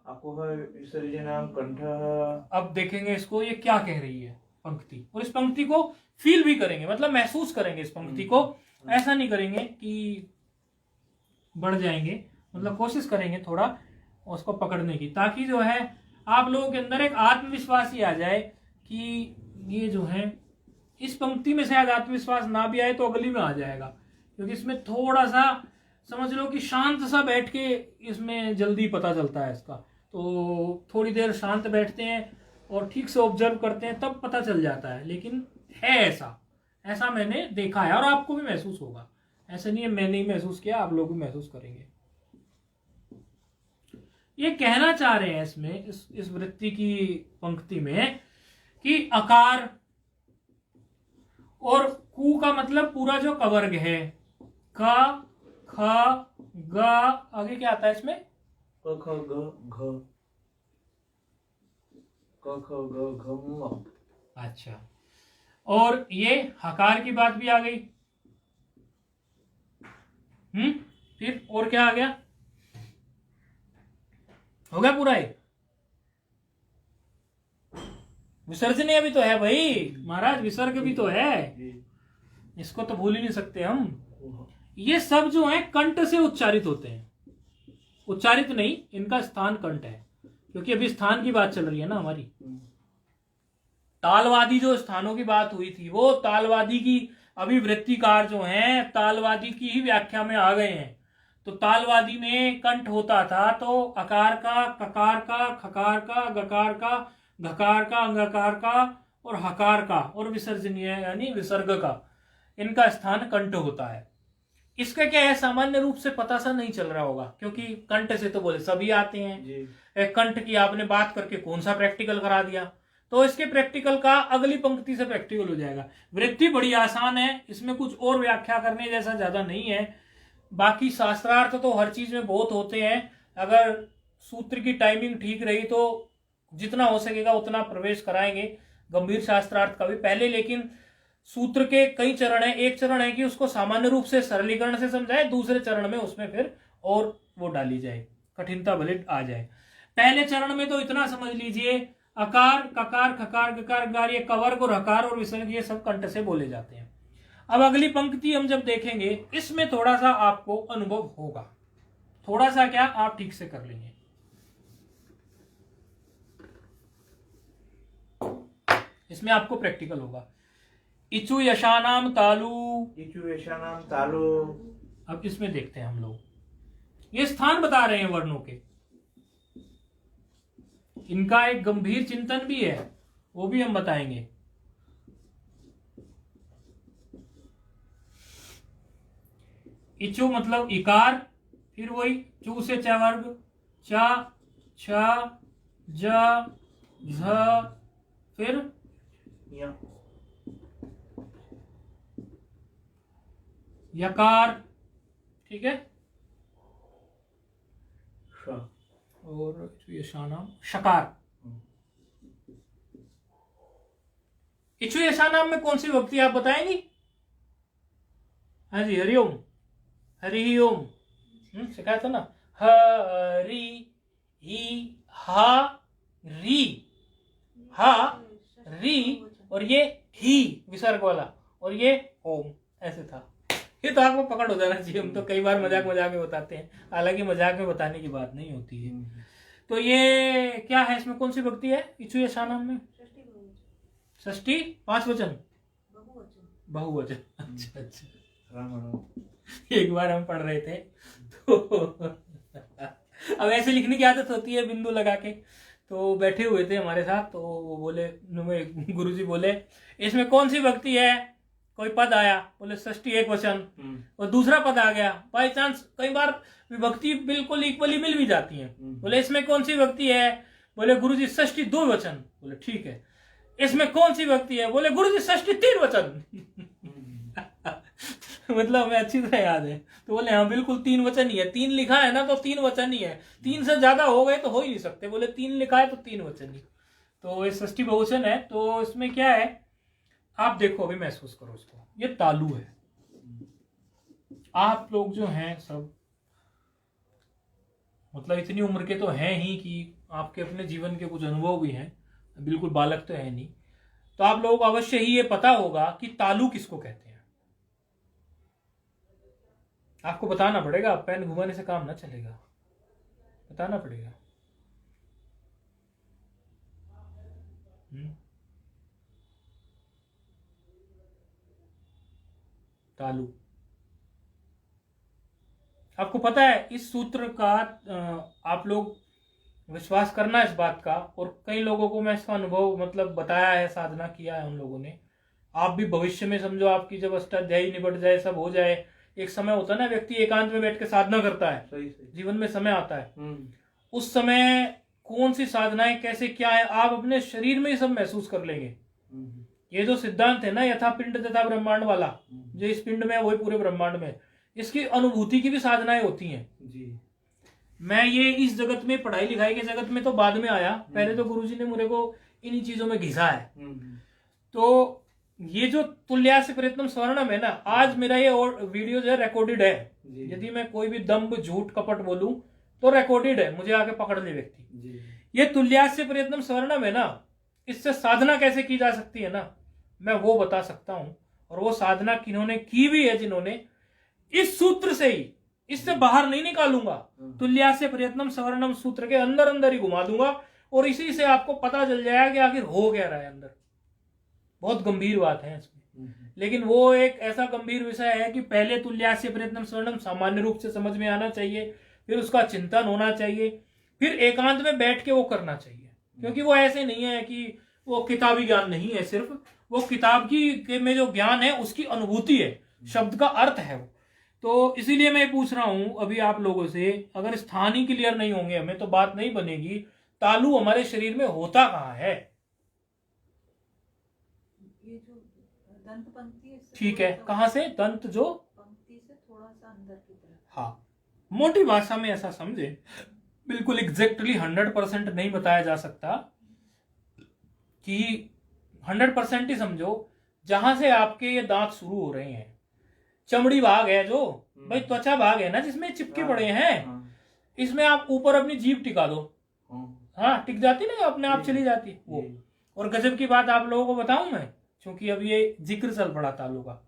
अकुह विसर्जनाम कंठः। अब देखेंगे इसको ये क्या कह रही है पंक्ति, और इस पंक्ति को फील भी करेंगे, मतलब महसूस करेंगे इस पंक्ति को, ऐसा नहीं करेंगे कि बढ़ जाएंगे, मतलब कोशिश करेंगे थोड़ा उसको पकड़ने की, ताकि जो है आप लोगों के अंदर एक आत्मविश्वास ही आ जाए कि ये जो है, इस पंक्ति में शायद आत्मविश्वास ना भी आए तो अगली में आ जाएगा, क्योंकि इसमें थोड़ा सा समझ लो कि शांत सा बैठ के इसमें जल्दी पता चलता है इसका, तो थोड़ी देर शांत बैठते हैं और ठीक से ऑब्जर्व करते हैं तब पता चल जाता है। लेकिन है ऐसा मैंने देखा है और आपको भी महसूस होगा, ऐसा नहीं है मैंने ही महसूस किया, आप लोग भी महसूस करेंगे। ये कहना चाह रहे हैं इसमें, इस वृत्ति की पंक्ति में कि अकार और कु का मतलब पूरा जो कवर्ग है, क ख ग, आगे क्या आता है इसमें, क ख ग घ, क ख ग घ म। अच्छा, और ये हकार की बात भी आ गई। फिर और क्या आ गया, हो गया पूरा ये, विसर्जनीय भी तो है भाई महाराज, विसर्ग भी तो है, इसको तो भूल ही नहीं सकते हम। ये सब जो है कंठ से उच्चारित होते हैं, उच्चारित नहीं, इनका स्थान कंठ है, क्योंकि अभी स्थान की बात चल रही है ना हमारी। तालवादी जो स्थानों की बात हुई थी, वो तालवादी की अभी वृत्तिकार जो हैं तालवादी की ही व्याख्या में आ गए हैं। तो तालवादी में कंठ होता था तो अकार का, ककार का, खकार का, गकार का, घकार का, अंगकार का और हकार का और विसर्जनीय यानी विसर्ग का, इनका स्थान कंठ होता है। इसका क्या है, सामान्य रूप से पता सा नहीं चल रहा होगा, क्योंकि कंठ से तो बोले सभी आते हैं। कंठ की आपने बात करके कौन सा प्रैक्टिकल करा दिया, तो इसके प्रैक्टिकल का अगली पंक्ति से प्रैक्टिकल हो जाएगा। वृत्ति बड़ी आसान है, इसमें कुछ और व्याख्या करने जैसा ज्यादा नहीं है। बाकी शास्त्रार्थ तो हर चीज में बहुत होते हैं, अगर सूत्र की टाइमिंग ठीक रही तो जितना हो सकेगा उतना प्रवेश कराएंगे गंभीर शास्त्रार्थ का भी पहले। लेकिन सूत्र के कई चरण है, एक चरण है कि उसको सामान्य रूप से सरलीकरण से समझाए, दूसरे चरण में उसमें फिर और वो डाली जाए, कठिनता भले आ जाए। पहले चरण में तो इतना समझ लीजिए, अकार, ककार, खकार, गकार, गकार, ये कवर्ग और हकार और विसर्ग ये सब कंठ से बोले जाते हैं। अब अगली पंक्ति हम जब देखेंगे इसमें थोड़ा सा आपको अनुभव होगा, थोड़ा सा क्या आप ठीक से कर लेंगे। इसमें आपको प्रैक्टिकल होगा। इचु यशानाम तालु, इचु यशानाम तालु। अब इसमें देखते हैं हम लोग, ये स्थान बता रहे हैं वर्णों के, इनका एक गंभीर चिंतन भी है, वो भी हम बताएंगे। इचु मतलब इकार, फिर वही चू से च वर्ग, च, छ, ज, झ, फिर यकार, ठीक है, और यशानाम शकार। इचु यशानाम में कौन सी विभक्ति आप बताएंगी? हाँ जी, हरिओम, हरि ओम सिखाया था ना, हरि ही हा री, हा री और ये ही विसर्ग वाला और ये ओम, ऐसे था। ये तो आपको पकड़ हो जाना चाहिए, हम तो कई बार मजाक मजाक में बताते हैं, हालांकि मजाक में बताने की बात नहीं होती है। तो ये क्या है, इसमें कौन सी भक्ति है इचु यशानाम में? षष्ठी, पांच वचन, बहुवचन। अच्छा अच्छा, एक बार हम पढ़ रहे थे तो अब ऐसे लिखने की आदत होती है बिंदु लगा के, तो बैठे हुए थे हमारे साथ, तो वो बोले, गुरुजी बोले इसमें कौन सी भक्ति है? कोई पद आया, बोले षष्ठी एक वचन, और दूसरा पद आ गया, बाई चांस कई बार विभक्ति बिल्कुल इक्वली मिल भी जाती है। बोले इसमें कौन सी विभक्ति है, बोले गुरुजी षष्ठी 2 वचन, बोले ठीक है। इसमें कौन सी विभक्ति है, बोले गुरुजी षष्ठी 3 वचन। मतलब हमें अच्छी तरह याद है, तो बोले हाँ बिल्कुल 3 वचन ही है, 3 लिखा है ना तो 3 वचन ही है, 3 से ज्यादा हो गए तो हो ही नहीं सकते, बोले 3 लिखा है तो 3 वचन ही। तो ये षष्ठी बहुवचन है। तो इसमें क्या है, आप देखो, अभी महसूस करो इसको, ये तालु है। आप लोग जो हैं सब, मतलब इतनी उम्र के तो हैं ही कि आपके अपने जीवन के कुछ अनुभव भी हैं, बिल्कुल बालक तो है नहीं, तो आप लोगों को अवश्य ही ये पता होगा कि तालु किसको कहते हैं। आपको बताना पड़ेगा, पेन घुमाने से काम ना चलेगा, बताना पड़ेगा। तालु, आपको पता है इस सूत्र का आप लोग विश्वास करना इस बात का, और कई लोगों को मैं इसका अनुभव मतलब बताया है, साधना किया है उन लोगों ने। आप भी भविष्य में समझो, आपकी जब अष्टाध्यायी निबट जाए, सब हो जाए, एक समय होता है ना, व्यक्ति एकांत में बैठ के साधना करता है, सही। जीवन में समय आता है, उस समय कौन सी साधनाएं कैसे क्या है, आप अपने शरीर में ही सब महसूस कर लेंगे। ये जो सिद्धांत है ना, यथा पिंड तथा ब्रह्मांड वाला, जो इस पिंड में है वही पूरे ब्रह्मांड में, इसकी अनुभूति की भी साधनाएं होती हैं जी। मैं ये इस जगत में, पढ़ाई लिखाई के जगत में तो बाद में आया, पहले तो गुरुजी ने मुझे को इन्हीं चीजों में घिसा है। तो ये जो तुल्यास्य प्रयत्नम स्वर्णम है ना, आज मेरा ये और वीडियो जो है रिकॉर्डेड है, यदि मैं कोई भी दम्भ झूठ कपट बोलूं तो रिकॉर्डेड है, मुझे आके पकड़ ले व्यक्ति। ये तुल्यास्य प्रयत्नम स्वर्णम है ना, इससे साधना कैसे की जा सकती है ना, मैं वो बता सकता हूं। और वो साधना किन्होंने की भी है, जिन्होंने, इस सूत्र से ही, इससे बाहर नहीं निकालूंगा, तुल्यास्य प्रयत्नम स्वर्णम सूत्र के अंदर अंदर ही घुमा दूंगा, और इसी से आपको पता चल जाएगा कि आखिर हो क्या रहा है अंदर। बहुत गंभीर बात है इसमें, लेकिन वो एक ऐसा गंभीर विषय है कि पहले तुल्यास्य प्रयत्नम स्वर्णम सामान्य रूप से समझ में आना चाहिए, फिर उसका चिंतन होना चाहिए, फिर एकांत में बैठ के वो करना चाहिए। क्योंकि वो ऐसे नहीं है कि वो किताबी ज्ञान नहीं है, सिर्फ वो किताब की में जो ज्ञान है उसकी अनुभूति है, शब्द का अर्थ है वो। तो इसीलिए मैं पूछ रहा हूं अभी आप लोगों से, अगर स्थान ही क्लियर नहीं होंगे हमें तो बात नहीं बनेगी। तालु हमारे शरीर में होता कहाँ है? ये जो दंत पंक्ति है, ठीक है, कहाँ से? दंत जो पंक्ति से थोड़ा सा अंदर की तरफ। हाँ, मोटी भाषा में ऐसा समझे, बिल्कुल एग्जैक्टली 100% नहीं बताया जा सकता कि 100% ही समझो, जहां से आपके ये दांत शुरू हो रहे हैं, चमड़ी भाग है जो भाई, त्वचा भाग है ना जिसमें चिपके पड़े हैं, इसमें आप ऊपर अपनी जीभ टिका दो, हाँ टिक जाती ना, अपने आप चली जाती वो। और गजब की बात आप लोगों को बताऊं मैं, क्योंकि अब ये जिक्र चल पड़ा तालु का,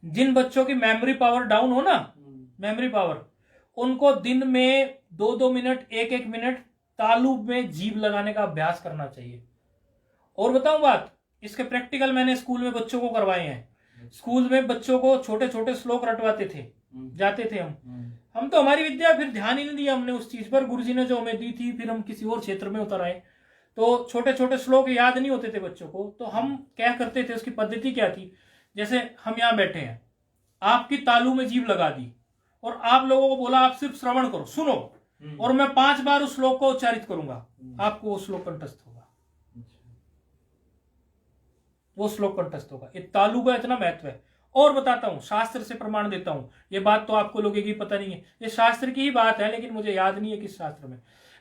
जिन बच्चों की मेमोरी पावर डाउन हो ना, मेमोरी पावर, उनको दिन में 2-2 मिनट, 1-1 मिनट तालु में जीभ लगाने का अभ्यास करना चाहिए। और बताऊं बात, इसके प्रैक्टिकल मैंने स्कूल में बच्चों को करवाए हैं। स्कूल में बच्चों को छोटे छोटे श्लोक रटवाते थे, जाते थे हम तो, हमारी विद्या फिर ध्यान ही नहीं दिया हमने उस चीज पर, गुरुजी ने जो हमें दी थी, फिर हम किसी और क्षेत्र में उतर आए, तो छोटे छोटे श्लोक याद नहीं होते थे बच्चों को। तो हम क्या करते थे, उसकी पद्धति क्या थी, जैसे हम यहाँ बैठे हैं, आपकी तालु में जीभ लगा दी और आप लोगों को बोला आप सिर्फ श्रवण करो, सुनो, और मैं 5 बार उस श्लोक को उच्चारित करूंगा, आपको वो श्लोक कंठस्थ होगा, वो श्लोक कंठस्थ होगा। ये तालु का इतना महत्व है। और बताता हूं, शास्त्र से प्रमाण देता हूं, ये बात तो आपको लगेगी पता नहीं है, ये शास्त्र की ही बात है, लेकिन मुझे याद नहीं है किस शास्त्र में।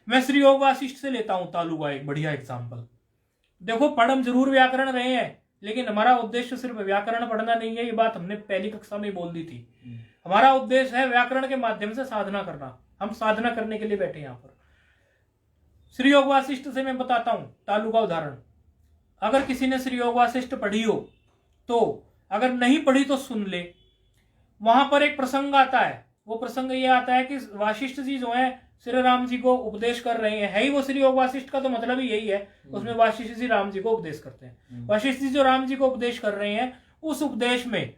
मैं श्री योग वासिष्ठ से लेता हूं तालु का एक बढ़िया एग्जाम्पल। देखो, पढ़ हम जरूर व्याकरण रहे हैं, लेकिन हमारा उद्देश्य सिर्फ व्याकरण पढ़ना नहीं है, ये बात हमने पहली कक्षा में बोल दी थी। हमारा उद्देश्य है व्याकरण के माध्यम से साधना करना, हम साधना करने के लिए बैठे यहाँ पर। श्री योग वासिष्ठ से मैं बताता हूं तालु का उदाहरण। अगर किसी ने श्री योग वासिष्ठ पढ़ी हो तो, अगर नहीं पढ़ी तो सुन ले। वहां पर एक प्रसंग आता है, वो प्रसंग ये आता है कि वासिष्ठ जी जो है श्री राम जी को उपदेश कर रहे हैं, है ही वो श्री योग वासिष्ठ का तो मतलब ही यही है, उसमें वासिष्ठ जी राम जी को उपदेश करते हैं। वासिष्ठ जी जो राम जी को उपदेश कर रहे हैं, उस उपदेश में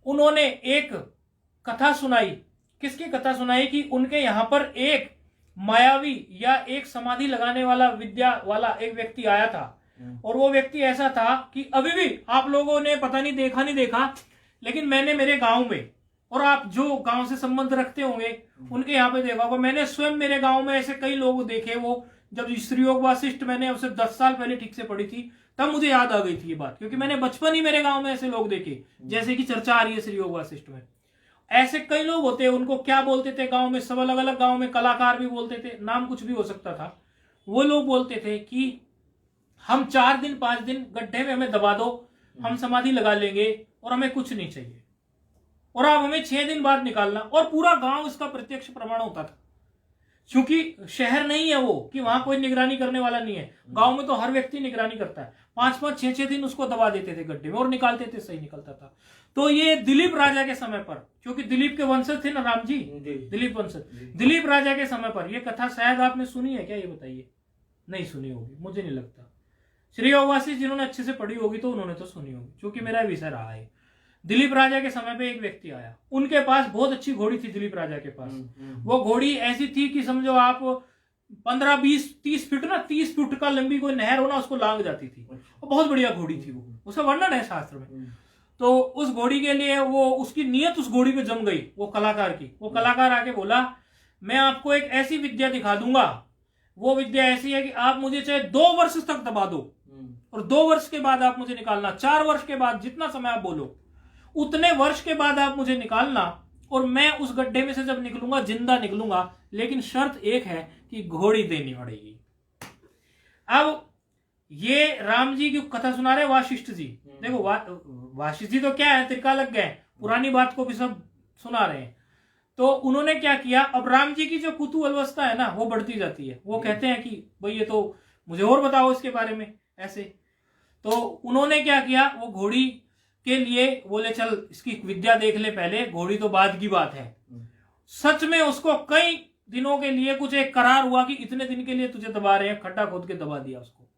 उन्होंने एक कथा सुनाई। किसकी कथा सुनाई? कि उनके यहाँ पर एक मायावी या एक समाधि लगाने वाला, विद्या वाला एक व्यक्ति आया था, और वो व्यक्ति ऐसा था कि अभी भी आप लोगों ने पता नहीं देखा नहीं देखा, लेकिन मैंने मेरे गांव में, और आप जो गांव से संबंध रखते होंगे उनके यहाँ पे देखा होगा, मैंने स्वयं मेरे गांव में ऐसे कई लोग देखे। वो जब श्री योग वासिष्ठ मैंने उसे 10 साल पहले ठीक से पढ़ी थी, तब मुझे याद आ गई थी ये बात, क्योंकि मैंने बचपन ही मेरे गांव में ऐसे लोग देखे, जैसे कि चर्चा आ रही है श्री योग वासिष्ठ में। ऐसे कई लोग होते हैं, उनको क्या बोलते थे गांव में, सब अलग अलग गांव में, कलाकार भी बोलते थे, नाम कुछ भी हो सकता था। वो लोग बोलते थे कि हम 4 दिन 5 दिन गड्ढे में हमें दबा दो, हम समाधि लगा लेंगे और हमें कुछ नहीं चाहिए, और आप हमें 6 दिन बाद निकालना। और पूरा गांव इसका प्रत्यक्ष प्रमाण होता था, क्योंकि शहर नहीं है वो कि वहां कोई निगरानी करने वाला नहीं है। गांव में तो हर व्यक्ति निगरानी करता है। 5-5 6-6 दिन उसको दबा देते थे गड्ढे में और निकालते थे, सही निकलता था। तो ये दिलीप राजा के समय पर, क्योंकि दिलीप के वंशज थे ना राम जी, दिलीप वंशज, दिलीप राजा के समय पर ये कथा शायद आपने सुनी है क्या, ये बताइए। नहीं सुनी होगी, मुझे नहीं लगता। श्री योग वासिष्ठ जिन्होंने अच्छे से पढ़ी होगी तो उन्होंने तो सुनी होगी, क्योंकि मेरा विषय रहा है। दिलीप राजा के समय पे एक व्यक्ति आया, उनके पास बहुत अच्छी घोड़ी थी दिलीप राजा के पास। वो घोड़ी ऐसी थी कि समझो आप 15-20-30 फीट ना, 30 फीट का लंबी कोई नहर हो ना, उसको लांग जाती थी। और बहुत बढ़िया घोड़ी थी वो, उसका वर्णन है शास्त्र में। तो उस घोड़ी के लिए वो, उसकी नियत उस घोड़ी पे जम गई, वो कलाकार की। वो कलाकार आके बोला, मैं आपको एक ऐसी विद्या दिखा दूंगा, वो विद्या ऐसी है कि आप मुझे चाहे 2 वर्ष तक दबा दो, और 2 वर्ष के बाद आप मुझे निकालना, 4 वर्ष के बाद, जितना समय आप बोलो उतने वर्ष के बाद आप मुझे निकालना, और मैं उस गड्ढे में से जब निकलूंगा जिंदा निकलूंगा, लेकिन शर्त एक है कि घोड़ी देनी पड़ेगी। अब ये राम जी की कथा सुना रहे वासिष्ठ जी। देखो वासिष्ठ जी तो क्या है, त्रिकालज्ञ है, पुरानी बात को भी सब सुना रहे हैं। तो उन्होंने क्या किया, अब राम जी की जो कुतूहलवस्था है ना, वो बढ़ती जाती है। वो कहते हैं कि भाई ये तो मुझे और बताओ इसके बारे में ऐसे। तो उन्होंने क्या किया, वो घोड़ी के लिए बोले चल इसकी विद्या देख ले पहले, घोड़ी तो बाद की बात है। सच में उसको कई दिनों के लिए कुछ एक करार हुआ कि इतने दिन के लिए तुझे दबा रहे हैं, खड्डा खोद के दबा दिया उसको।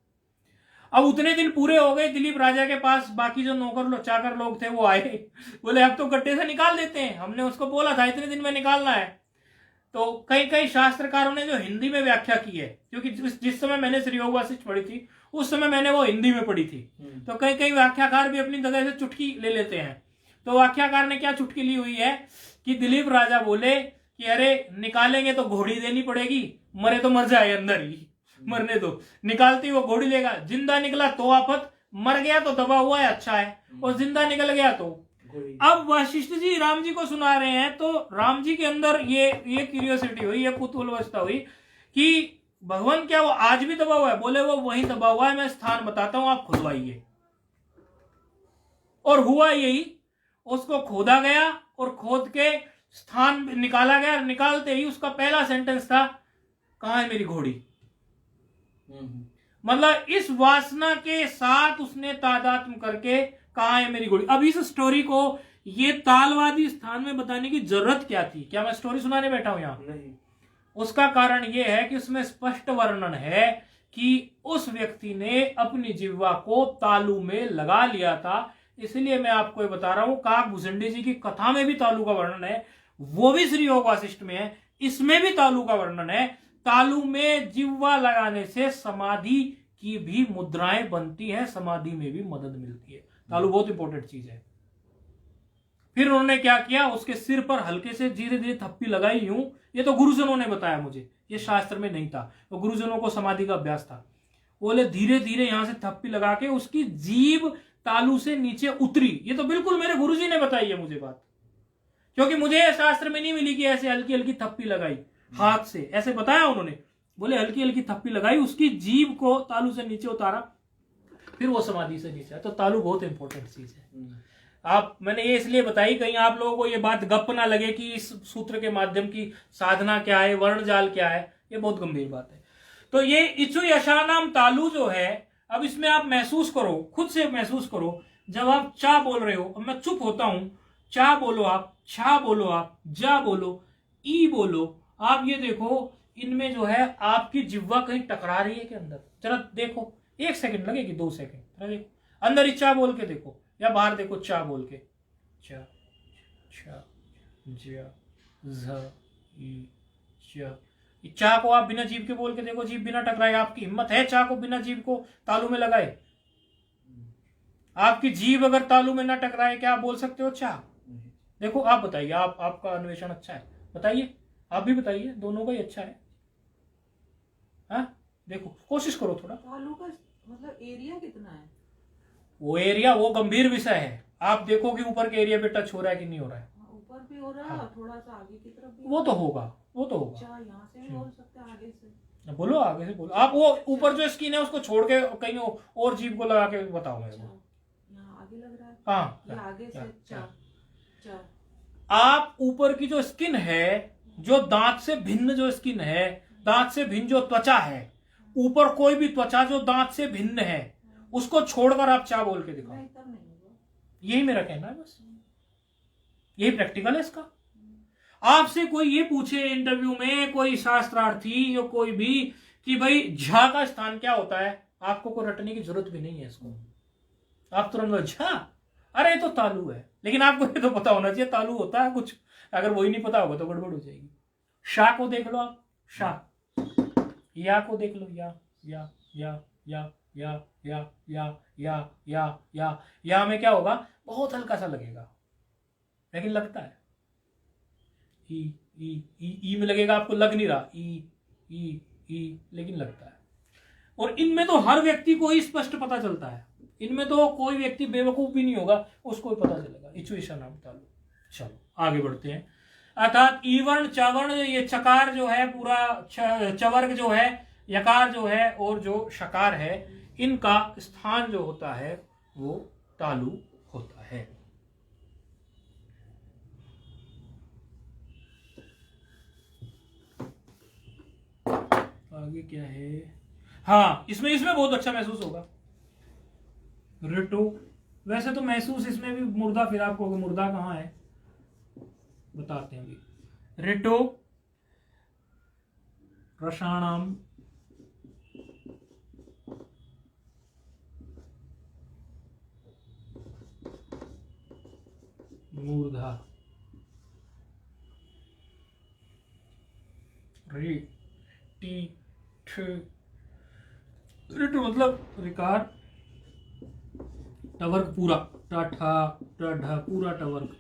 अब उतने दिन पूरे हो गए, दिलीप राजा के पास बाकी जो नौकर चाकर लोग थे वो आए, बोले अब तो गड्ढे से निकाल देते हैं, हमने उसको बोला था इतने दिन में निकालना है। तो कई कई शास्त्रकारों ने जो हिंदी में व्याख्या की है, क्योंकि जिस समय मैंने श्री योग वासिष्ठ पढ़ी थी उस समय मैंने वो हिंदी में पढ़ी थी, तो कई कई व्याख्याकार भी अपनी जगह से चुटकी ले लेते हैं। तो व्याख्याकार ने क्या चुटकी ली हुई है कि दिलीप राजा बोले कि अरे निकालेंगे तो घोड़ी देनी पड़ेगी, मरे तो मर जाए अंदर ही, मरने दो, निकालती वो घोड़ी लेगा, जिंदा निकला तो आफत, मर गया तो दबा हुआ है अच्छा है, और जिंदा निकल गया तो। अब वशिष्ठ जी राम जी को सुना रहे हैं, तो राम जी के अंदर ये क्यूरियोसिटी हुई, ये कुतूहलवस्था हुई कि भगवान क्या वो आज भी दबा हुआ है। बोले वो वहीं दबा हुआ है, मैं स्थान बताता हूं, आप खुदवाइए। और हुआ यही, उसको खोदा गया और खोद के स्थान निकाला गया। निकालते ही उसका पहला सेंटेंस था, कहां है मेरी घोड़ी। मतलब इस वासना के साथ उसने तादात्म्य करके कहां है मेरी घोड़ी। अब इस स्टोरी को ये तालवादी स्थान में बताने की जरूरत क्या थी? क्या मैं स्टोरी सुनाने बैठा हूं यहां? नहीं। उसका कारण यह है कि उसमें स्पष्ट वर्णन है कि उस व्यक्ति ने अपनी जिह्वा को तालू में लगा लिया था। इसलिए मैं आपको ये बता रहा हूं, काक भुजंडी जी की कथा में भी तालू का वर्णन है, वो भी श्री योग वासिष्ठ में है, इसमें भी तालू का वर्णन है। तालू में जिह्वा लगाने से समाधि की भी मुद्राएं बनती है, समाधि में भी मदद मिलती है। तालू बहुत इंपॉर्टेंट चीज है। फिर उन्होंने क्या किया, उसके सिर पर हल्के से धीरे धीरे थप्पी लगाई यूं। ये तो गुरुजनों ने बताया मुझे, ये शास्त्र में नहीं था, तो गुरुजनों को समाधि का अभ्यास था। बोले धीरे धीरे यहां से थप्पी लगा के उसकी जीभ तालू से नीचे उतरी। ये तो बिल्कुल मेरे गुरुजी ने बताई है मुझे बात, क्योंकि मुझे शास्त्र में नहीं मिली कि ऐसे हल्की हल्की थप्पी लगाई हाथ से, ऐसे बताया उन्होंने। बोले हल्की हल्की थप्पी लगाई, उसकी जीभ को तालू से नीचे उतारा, फिर वो समाधि से नीचे। तो तालू बहुत इंपॉर्टेंट चीज है। आप मैंने ये इसलिए बताई, कहीं आप लोगों को ये बात गप ना लगे कि इस सूत्र के माध्यम की साधना क्या है, वर्ण जाल क्या है, ये बहुत गंभीर बात है। तो ये इचु यशानाम तालु जो है, अब इसमें आप महसूस करो, खुद से महसूस करो। जब आप चा बोल रहे हो, अब मैं चुप होता हूं, चा बोलो आप, छा बोलो आप, जा बोलो, ई बोलो आप, ये देखो इनमें जो है आपकी जिह्वा कहीं टकरा रही है के अंदर, जरा देखो, 1 सेकंड लगेगी, 2 सेकंड देखो, अंदर ही चा बोल के देखो या बाहर देखो, चा बोल के, चा छा जा झ ई च, चा को आप बिना जीभ के बोल के देखो, जीभ बिना टकराए। आपकी हिम्मत है चा को बिना जीभ को तालू में लगाए? आपकी जीभ अगर तालू में ना टकराए, क्या आप बोल सकते हो चा? देखो आप बताइए, आपका अन्वेषण अच्छा है, बताइए, आप भी बताइए, दोनों का ही अच्छा है। हाँ देखो, कोशिश करो थोड़ा। तालू का मतलब एरिया कितना है? वो एरिया वो गंभीर विषय है। आप देखो कि ऊपर के एरिया पे टच हो रहा है कि नहीं हो रहा है। ऊपर भी हो रहा है और थोड़ा सा आगे की तरफ भी। वो तो होगा, वो तो होगा। अच्छा, यहाँ से भी बोल सकते हैं, आगे से बोलो, आगे से बोलो आप। वो ऊपर जो स्किन है उसको छोड़ के कहीं और जीभ को लगा के बताओ मेरे को। यहाँ आगे लग रहा है। हाँ, ये आगे से चा चा। आप ऊपर की जो स्किन है, जो दांत से भिन्न जो स्किन है, दांत से भिन्न जो त्वचा है, ऊपर कोई भी त्वचा जो दांत से भिन्न है, उसको छोड़कर आप चा बोल के दिखाओ। यही मेरा कहना है, बस यही प्रैक्टिकल है इसका। आपसे कोई ये पूछे इंटरव्यू में, कोई शास्त्रार्थी या कोई भी, कि भाई झा का स्थान क्या होता है, आपको कोई रटने की जरूरत भी नहीं है इसको। आप तुरंत बोलो झा, अरे तो तालू है। लेकिन आपको ये तो पता होना चाहिए तालू होता है कुछ, अगर वही नहीं पता होगा तो गड़बड़ हो जाएगी। शाह को देख लो आप, शाह। या को देख लो, या या या या या या या या या या में क्या होगा, बहुत हल्का सा लगेगा लेकिन लगता है। ई ई ई में लगेगा, आपको लग नहीं रहा, ई ई ई लेकिन लगता है। और इनमें तो हर व्यक्ति को ही स्पष्ट पता चलता है। इनमें तो कोई व्यक्ति बेवकूफ भी नहीं होगा, उसको भी पता चलेगा। इचुएशन नाम तालु। चलो आगे बढ़ते हैं। अर्थात ईवर्ण चवर्ण, ये चकार जो है पूरा, चवर्ग जो है, यकार जो है और जो शकार है, इनका स्थान जो होता है वो तालु होता है। आगे क्या है? हाँ, इसमें बहुत अच्छा महसूस होगा ऋतु। वैसे तो महसूस इसमें भी मुर्दा, फिर आपको मुर्दा कहाँ है बताते हैं अभी। ऋतु रसाणाम मूर्धा, री टी ठ, ऋतु मतलब रिकार, टवर्ग पूरा, टाठा टाढ़ा पूरा टवर्ग,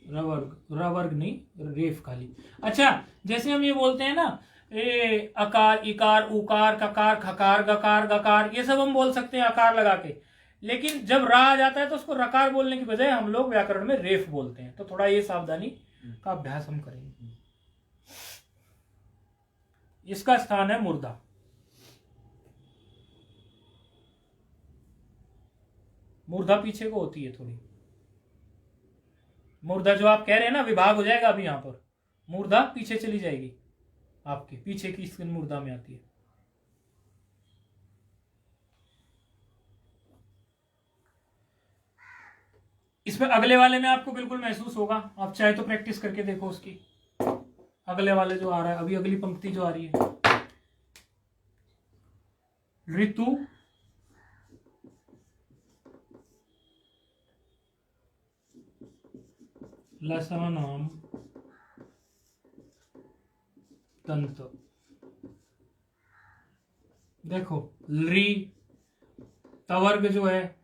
रवर्ग, रवर्ग नहीं, रेफ खाली। अच्छा, जैसे हम ये बोलते हैं ना, ए अकार इकार उकार ककार खकार गकार गकार, ये सब हम बोल सकते हैं अकार लगा के। लेकिन जब रा आ जाता है तो उसको रकार बोलने की बजाय हम लोग व्याकरण में रेफ बोलते हैं। तो थोड़ा ये सावधानी का अभ्यास हम करेंगे। इसका स्थान है मुर्दा। मूर्धा पीछे को होती है थोड़ी। मूर्धा जो आप कह रहे हैं ना, विभाग हो जाएगा अभी यहां पर, मूर्धा पीछे चली जाएगी, आपके पीछे की स्किन मूर्धा में आती है। इसमें अगले वाले में आपको बिल्कुल महसूस होगा, आप चाहे तो प्रैक्टिस करके देखो उसकी। अगले वाले जो आ रहा है अभी, अगली पंक्ति जो आ रही है, ऋतु लसानाम तंत। देखो री तवर्ग जो है,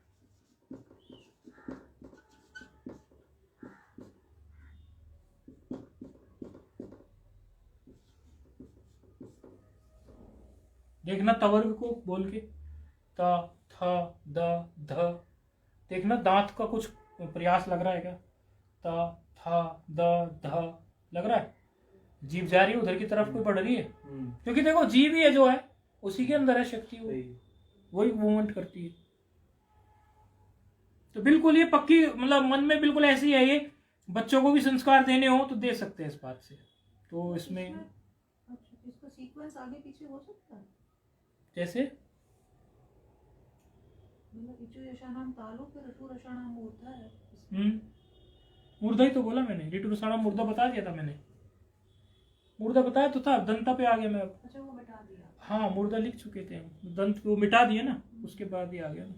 देखना तवर्ग को बोल के, ता था द ध, देखना दांत का कुछ प्रयास लग रहा है क्या? ता था द ध लग रहा है, जीभ जा रही है उधर की तरफ, कोई बढ़ रही है? क्योंकि देखो जीभ ही है जो है, उसी के अंदर है शक्ति, वही मूवमेंट करती है। तो बिल्कुल ये पक्की, मतलब मन में बिल्कुल ऐसी है ये। बच्चों को भी संस्कार देने हो तो दे सकते हैं इस बात से। तो इसमें इसका सीक्वेंस आगे पीछे हो सकता है जैसे, मतलब इचु यशानाम तालु, फिर ऋतु रसाणाम मूर्धा है। मूर्धा ही तो बोला मैंने, ऋतु रसाणाम मूर्धा बता दिया था मैंने, मूर्धा बताया तो था, दंता पे आ गया मैं अब। अच्छा, वो मिटा दिया। हाँ, मूर्धा लिख चुके थे हम, दंत को मिटा दिया ना, उसके बाद ही आ गया ना।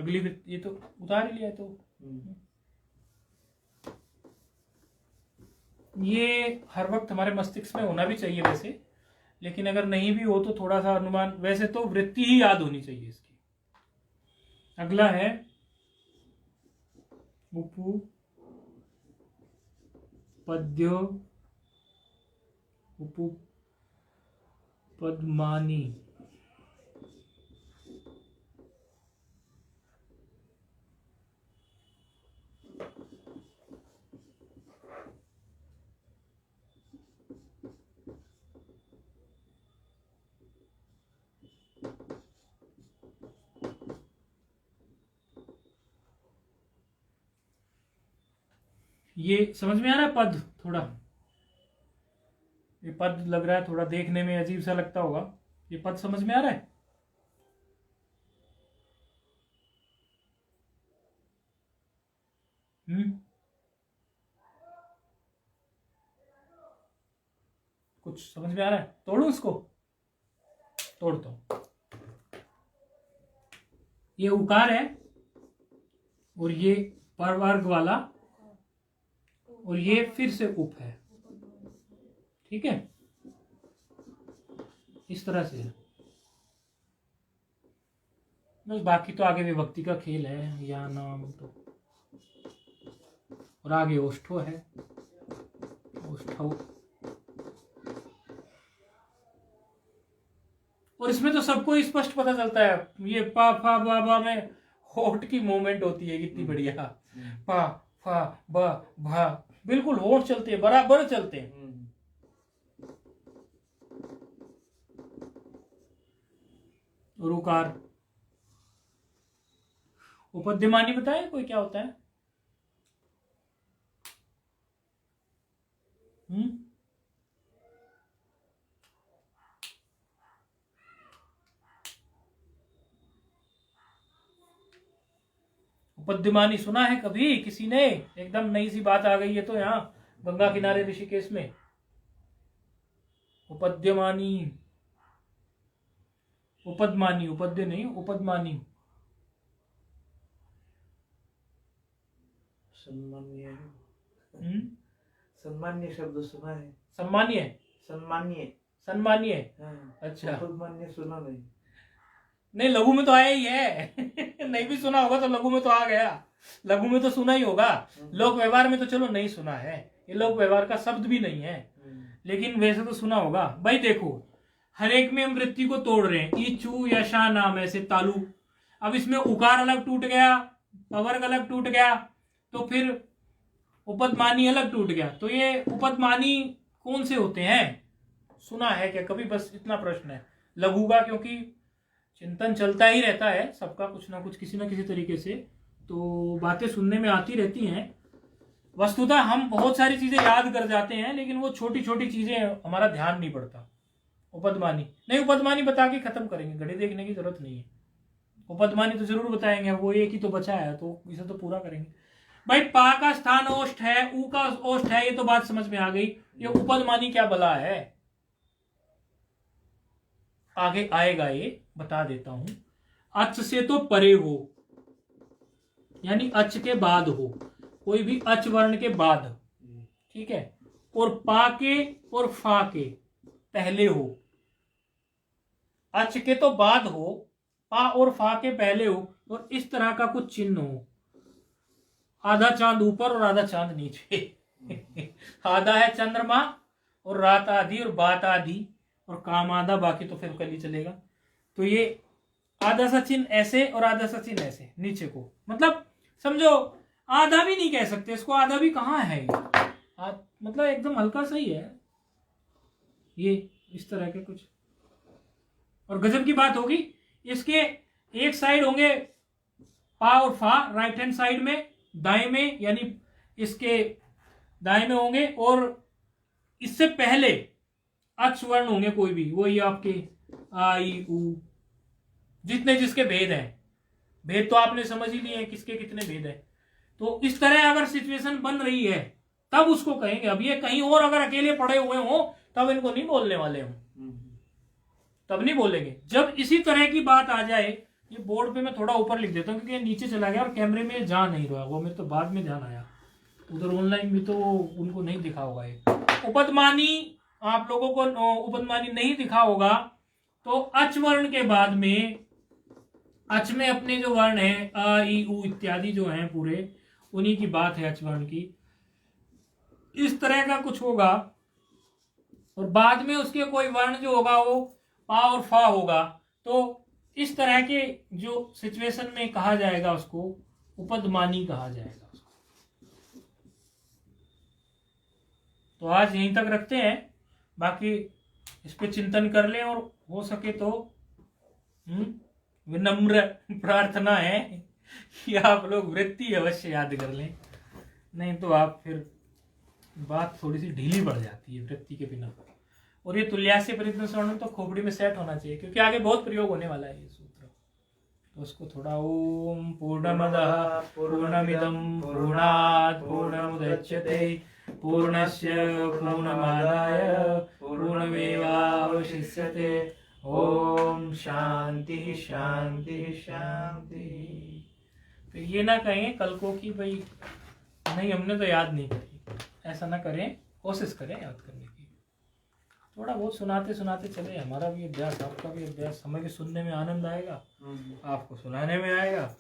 अगली वृत्ति, ये तो उतार ही लिया तो ये हर वक्त हमारे मस्तिष्क में होना भी चाहिए वैसे, लेकिन अगर नहीं भी हो तो थोड़ा सा अनुमान, वैसे तो वृत्ति ही याद होनी चाहिए इसकी। अगला है उपु पद्य उपपद्मानी। ये समझ में आ रहा है पद? थोड़ा ये पद लग रहा है, थोड़ा देखने में अजीब सा लगता होगा। ये पद समझ में आ रहा है? कुछ समझ में आ रहा है? तोड़ू इसको? तोड़ता हूं। ये उकार है और ये परवर्ग वाला, और ये फिर से उप है। ठीक है, इस तरह से। बस बाकी तो आगे विभक्ति का खेल है, या नाम तो, और आगे ओष्ठो है, ओष्ठो। और इसमें तो सबको स्पष्ट पता चलता है। ये पा फा बा बा में होठ की मूवमेंट होती है, कितनी बढ़िया। पा फा बा भा, बिल्कुल होठ चलते हैं, बराबर चलते हैं। और उकार उपद्यमानी बताए कोई क्या होता है? उपद्यमानी सुना है कभी किसी ने? एकदम नई सी बात आ गई है तो यहाँ गंगा किनारे ऋषिकेश में। उपद्यमानी, उपद्मानी, उपद्य नहीं, उपद्मानी। सम्मान्य, सम्मान्य शब्द सुना है। सम्मान्य, सम्मान्य, सम्मान्य। अच्छा, उपद्मान्य सुना नहीं। नहीं, लघु में तो आया ही है। नहीं भी सुना होगा तो लघु में तो आ गया। लघु में तो सुना ही होगा। लोक व्यवहार में तो चलो नहीं सुना है, ये लोक व्यवहार का शब्द भी नहीं है, लेकिन वैसे तो सुना होगा। भाई देखो, हर एक में हम वृत्ति को तोड़ रहे हैं। ई चू या शा नाम ऐसे तालु। अब इसमें उकार अलग टूट गया, पवर्ग अलग टूट गया, तो फिर उपदमानी अलग टूट गया। तो ये उपदमानी कौन से होते हैं? सुना है क्या कभी? बस इतना प्रश्न है लघु का, क्योंकि चिंतन चलता ही रहता है सबका, कुछ ना कुछ किसी ना किसी तरीके से, तो बातें सुनने में आती रहती हैं। वस्तुतः हम बहुत सारी चीजें याद कर जाते हैं, लेकिन वो छोटी छोटी चीजें हमारा ध्यान नहीं पड़ता। उपदमानी नहीं, उपदमानी बता के खत्म करेंगे, घड़ी देखने की जरूरत नहीं है। उपदमानी तो जरूर बताएंगे, वो एक ही तो बचा है, तो इसे तो पूरा करेंगे। भाई पा का स्थान ओष्ठ है, ऊ का ओष्ठ है, ये तो बात समझ में आ गई। ये उपदमानी क्या बला है, आगे आएगा, ये बता देता हूं। अच से तो परे हो, यानी अच के बाद हो, कोई भी अच वर्ण के बाद, ठीक है। और पा के और फा के पहले हो, अच के तो बाद हो, पा और फा के पहले हो, और इस तरह का कुछ चिन्ह हो। आधा चांद ऊपर और आधा चांद नीचे। आधा है चंद्रमा और रात आधी और बात आधी और काम आधा, बाकी तो फिर कल ही चलेगा। तो ये आधा सा चिन्ह ऐसे और आधा सा चिन्ह ऐसे नीचे को, मतलब समझो आधा भी नहीं कह सकते इसको, आधा भी कहाँ है मतलब एकदम हल्का सही है ये, इस तरह के कुछ। और गजब की बात होगी, इसके एक साइड होंगे पा और फा राइट हैंड साइड में, दाएं में, यानी इसके दाएं में होंगे, और इससे पहले अच वर्ण होंगे कोई भी, वही आपके आई उ, जितने जिसके भेद हैं। भेद तो आपने समझ ही लिए किसके कितने भेद है। तो इस तरह अगर सिचुएशन बन रही है तब उसको कहेंगे। अब ये कहीं और अगर अकेले पड़े हुए हो तब इनको नहीं बोलने वाले हम, तब नहीं बोलेंगे। जब इसी तरह की बात आ जाए ये बोर्ड पे मैं थोड़ा ऊपर लिख देता हूँ क्योंकि ये नीचे चला गया और कैमरे में जा नहीं रहा, वो मेरे तो बाद में ध्यान आया, उधर ऑनलाइन भी तो उनको नहीं दिखा होगा। ये उपदमानी आप लोगों को उपदमानी नहीं दिखा होगा, तो अच वर्ण के बाद में, अच में अपने जो वर्ण है अ ई उ इत्यादि जो हैं पूरे, उन्हीं की बात है अच वर्ण की। इस तरह का कुछ होगा और बाद में उसके कोई वर्ण जो होगा वो पा और फा होगा, तो इस तरह के जो सिचुएशन में कहा जाएगा उसको उपदमानी कहा जाएगा उसको। तो आज यहीं तक रखते हैं, बाकी इस पे चिंतन कर लें और हो सके तो विनम्र प्रार्थना है कि आप लोग वृत्ति अवश्य याद कर लें, नहीं तो आप फिर बात थोड़ी सी ढीली पड़ जाती है वृत्ति के बिना। और ये तुल्यास्य परिवर्तन स्वर्ण तो खोपड़ी में सेट होना चाहिए क्योंकि आगे बहुत प्रयोग होने वाला है ये सूत्र, तो उसको थोड़ा ओम पूर्णमदः पूर्णमिदं पूर्णात् पूर्णमुदच्यते पूर्णस्य पूर्णमादाय पूर्णमेवावशिष्यते ओम शांति शांति शांति। तो ये ना कहें कल को कि भाई नहीं हमने तो याद नहीं करी, ऐसा ना करें, कोशिश करें याद करने की। थोड़ा बहुत सुनाते सुनाते चले, हमारा भी अभ्यास आपका भी अभ्यास, हमें भी सुनने में आनंद आएगा, आपको सुनाने में आएगा,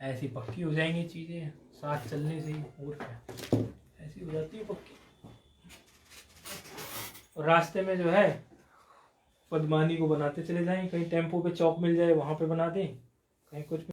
ऐसी पक्की हो जाएंगी चीज़ें साथ चलने से ही, और क्या ऐसी हो जाती है पक्की। और रास्ते में जो है पदमानी को बनाते चले जाएं, कहीं टेम्पो पे चौक मिल जाए वहाँ पे बना दें, कहीं कुछ